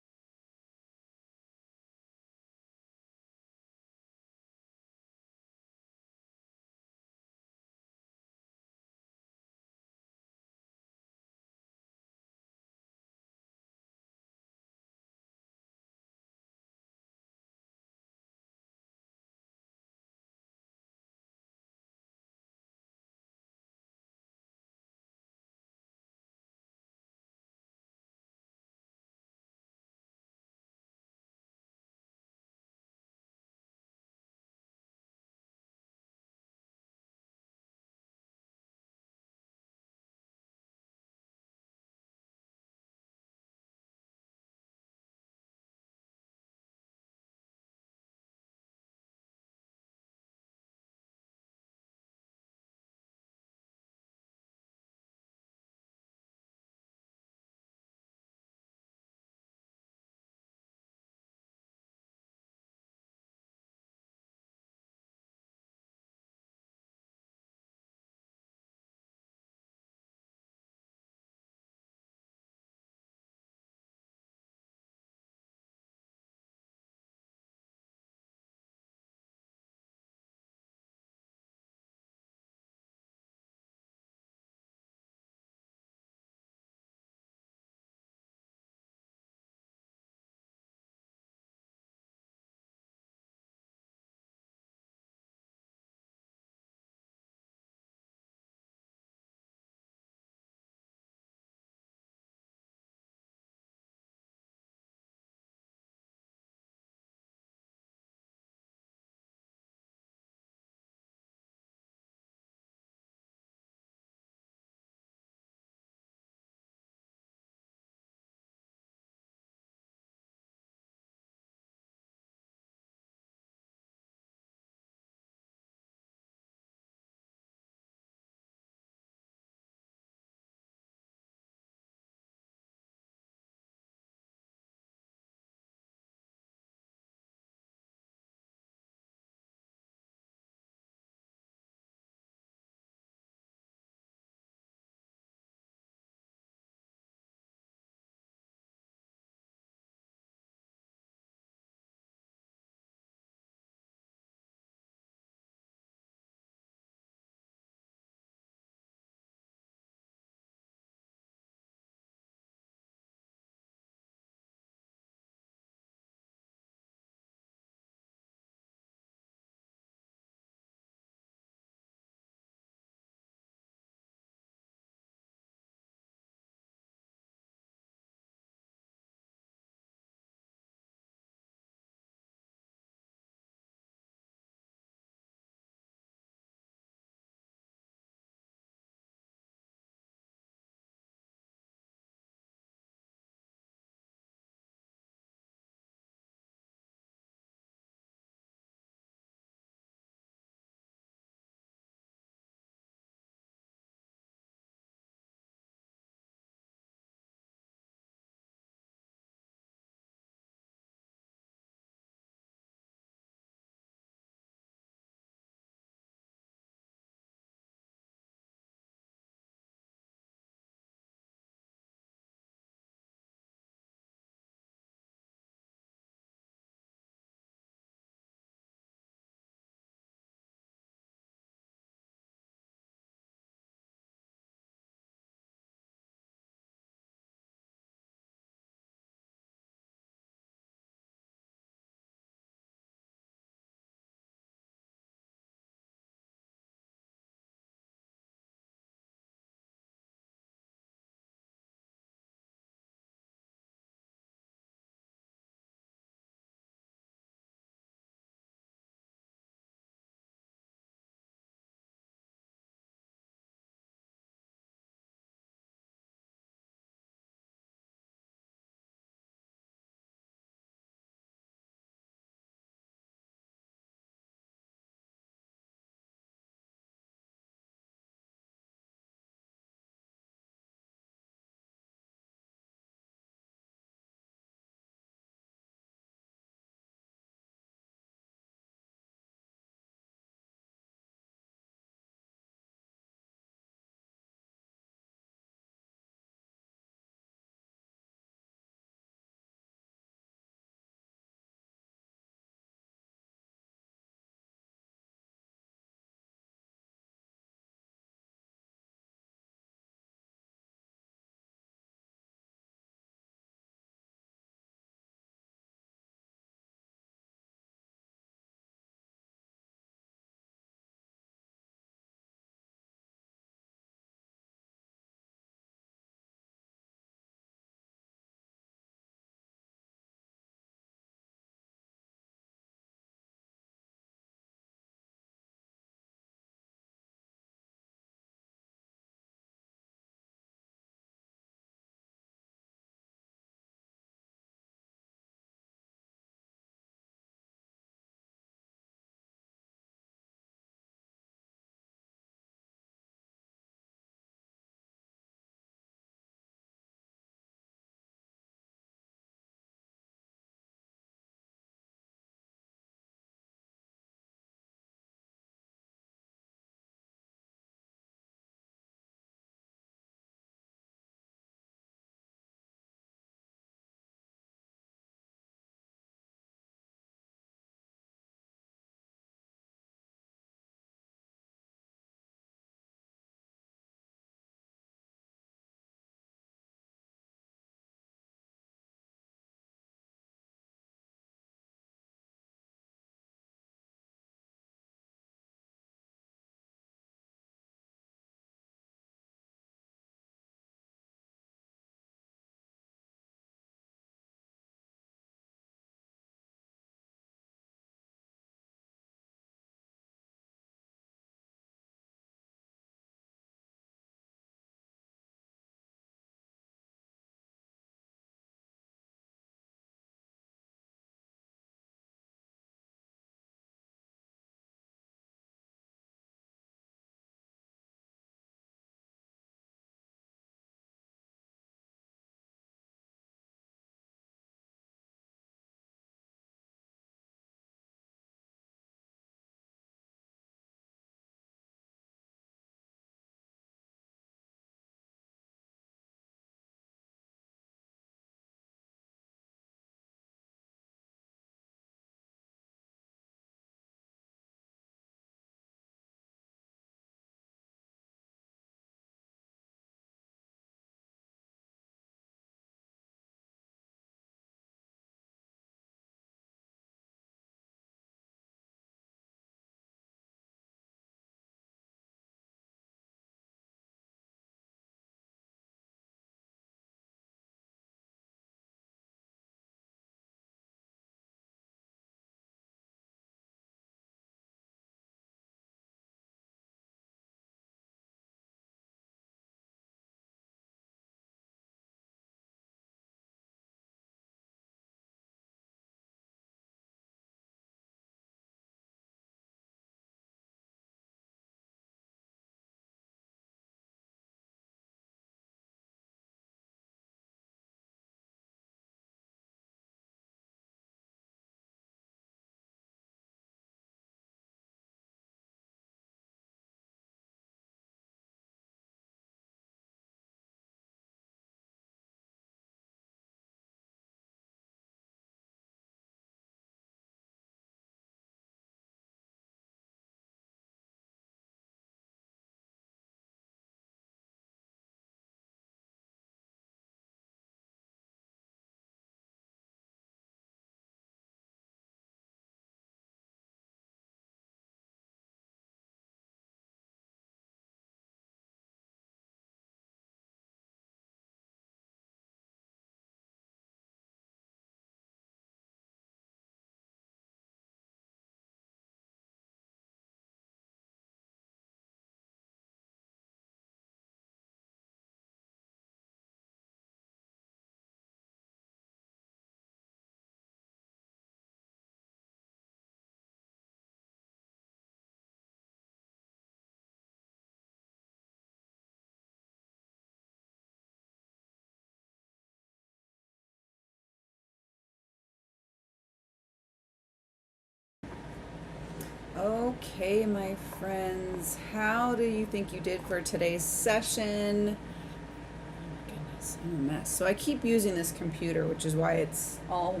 Okay, my friends, how do you think you did for today's session? Oh my goodness, I'm a mess. So I keep using this computer, which is why it's all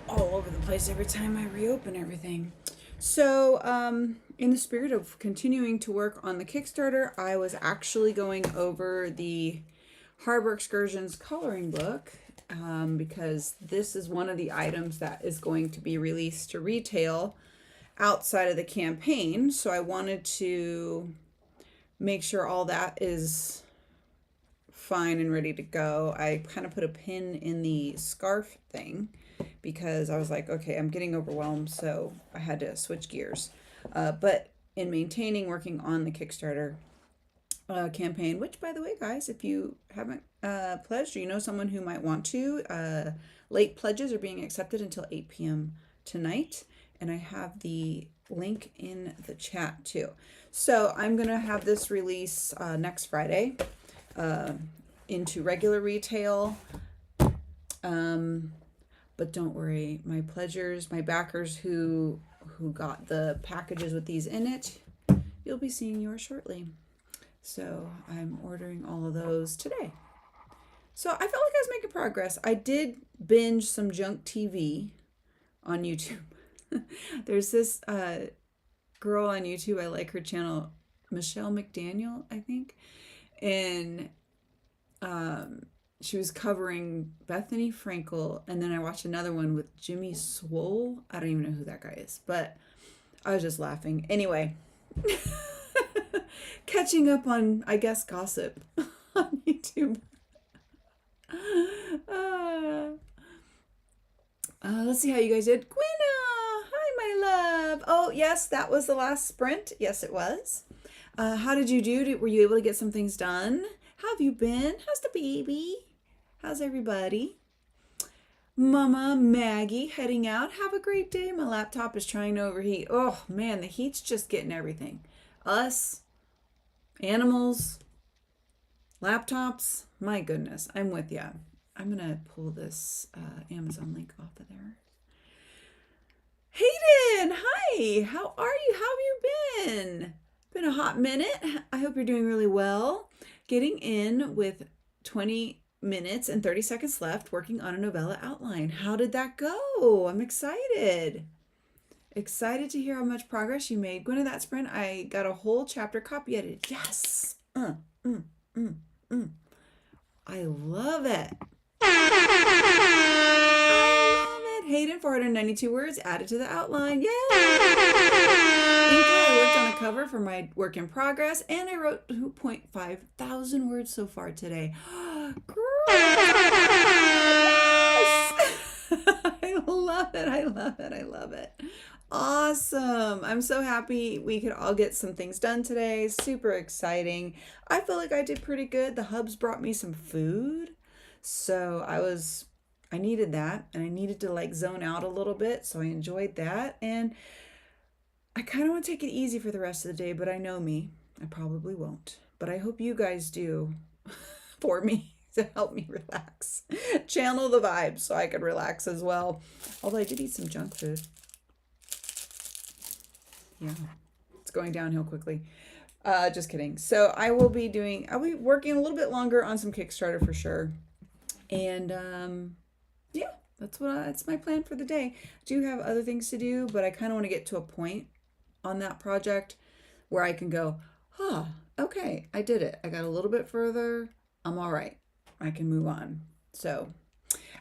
over the place every time I reopen everything. So, in the spirit of continuing to work on the Kickstarter, I was actually going over the Harbor Excursions coloring book, because this is one of the items that is going to be released to retail outside of the campaign. So I wanted to make sure all that is fine and ready to go. I kind of put a pin in the scarf thing because I was like, okay, I'm getting overwhelmed, so I had to switch gears. But in maintaining working on the Kickstarter campaign, which, by the way, guys, if you haven't pledged or you know someone who might want to, late pledges are being accepted until 8 p.m. tonight, and I have the link in the chat too. So I'm gonna have this release next Friday into regular retail. But don't worry, my pledgers, my backers who got the packages with these in it, you'll be seeing yours shortly. So I'm ordering all of those today. So I felt like I was making progress. I did binge some junk TV on YouTube. There's this girl on YouTube, I like her channel, Michelle McDaniel, I think. And she was covering Bethany Frankel, and then I watched another one with Jimmy Swole. I don't even know who that guy is, but I was just laughing. Anyway, catching up on, I guess, gossip on YouTube. Let's see how you guys did. Gwenna! Hi, my love. Oh, yes, that was the last sprint. Yes, it was. How did you do? Were you able to get some things done? How have you been? How's the baby? How's everybody? Mama Maggie heading out. Have a great day. My laptop is trying to overheat. Oh, man, the heat's just getting everything. Us, animals, laptops. My goodness, I'm with ya. I'm going to pull this Amazon link off of there. Hayden, hi. How are you? How have you been? Been a hot minute. I hope you're doing really well. Getting in with 20 minutes and 30 seconds left, working on a novella outline. How did that go? I'm excited. Excited to hear how much progress you made. Going to that sprint, I got a whole chapter copy edited. Yes. I love it. I love it. Hayden, 492 words added to the outline. Yay! I worked on a cover for my work in progress, and I wrote 2.5 thousand words so far today. I love it. I love it. I love it. Awesome. I'm so happy we could all get some things done today. Super exciting. I feel like I did pretty good. The hubs brought me some food. So I needed that, and I needed to like zone out a little bit. So I enjoyed that. And I kind of want to take it easy for the rest of the day, but I know me. I probably won't. But I hope you guys do for me to help me relax. Channel the vibes so I could relax as well. Although I did eat some junk food. Yeah, it's going downhill quickly. Just kidding. So I'll be working a little bit longer on some Kickstarter for sure. And yeah, that's my plan for the day. I do have other things to do, but I kind of want to get to a point on that project where I can go, okay, I did it. I got a little bit further. I'm all right. I can move on. So,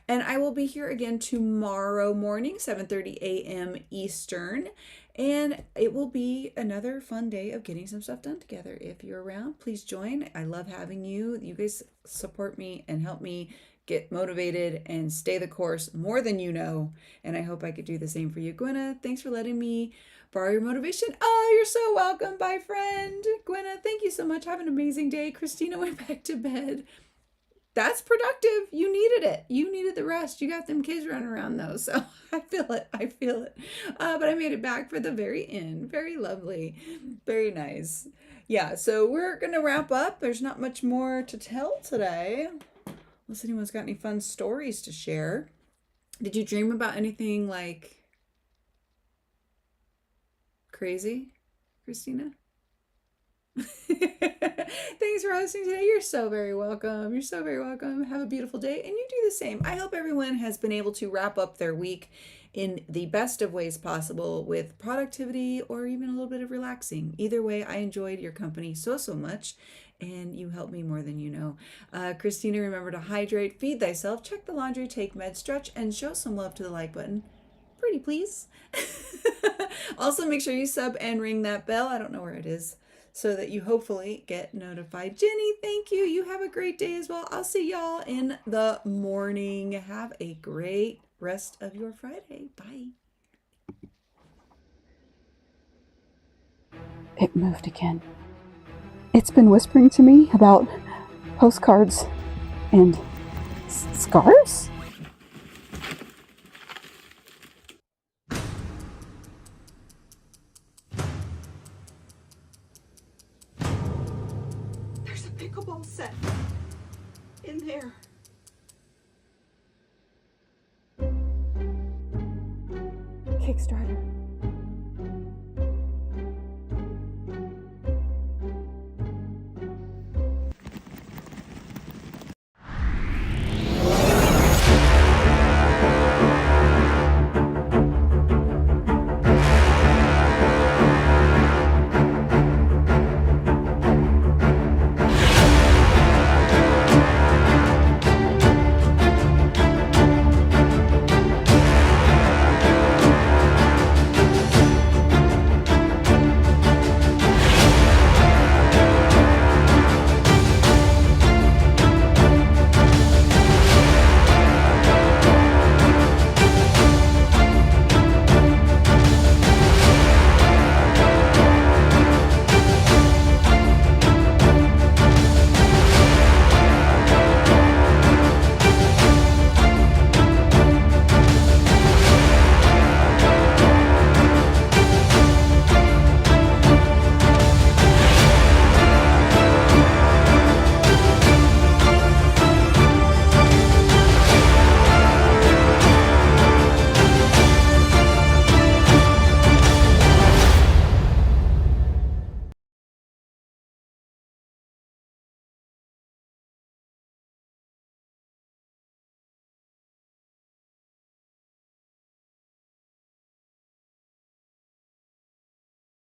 and I will be here again tomorrow morning, 7:30 a.m. Eastern. And it will be another fun day of getting some stuff done together. If you're around, please join. I love having you. You guys support me and help me get motivated and stay the course more than you know. And I hope I could do the same for you. Gwenna, thanks for letting me borrow your motivation. Oh, you're so welcome. Bye, friend. Gwenna, thank you so much. Have an amazing day. Christina went back to bed. That's productive. You needed it. You needed the rest. You got them kids running around though. So I feel it. I feel it. But I made it back for the very end. Very lovely. Very nice. Yeah. So we're going to wrap up. There's not much more to tell today. Unless anyone's got any fun stories to share. Did you dream about anything like crazy, Christina? Thanks for hosting today. You're so very welcome. You're so very welcome. Have a beautiful day, and you do the same. I hope everyone has been able to wrap up their week in the best of ways possible with productivity or even a little bit of relaxing. Either way, I enjoyed your company so much, and you helped me more than you know. Christina, remember to hydrate, feed thyself, check the laundry, take meds, stretch, and show some love to the like button. Pretty please. Also, make sure you sub and ring that bell. I don't know where it is, so that you hopefully get notified. Jenny, thank you. You have a great day as well. I'll see y'all in the morning. Have a great rest of your Friday. Bye. It moved again. It's been whispering to me about postcards and scarves? There's a pickleball set in there. Kickstarter.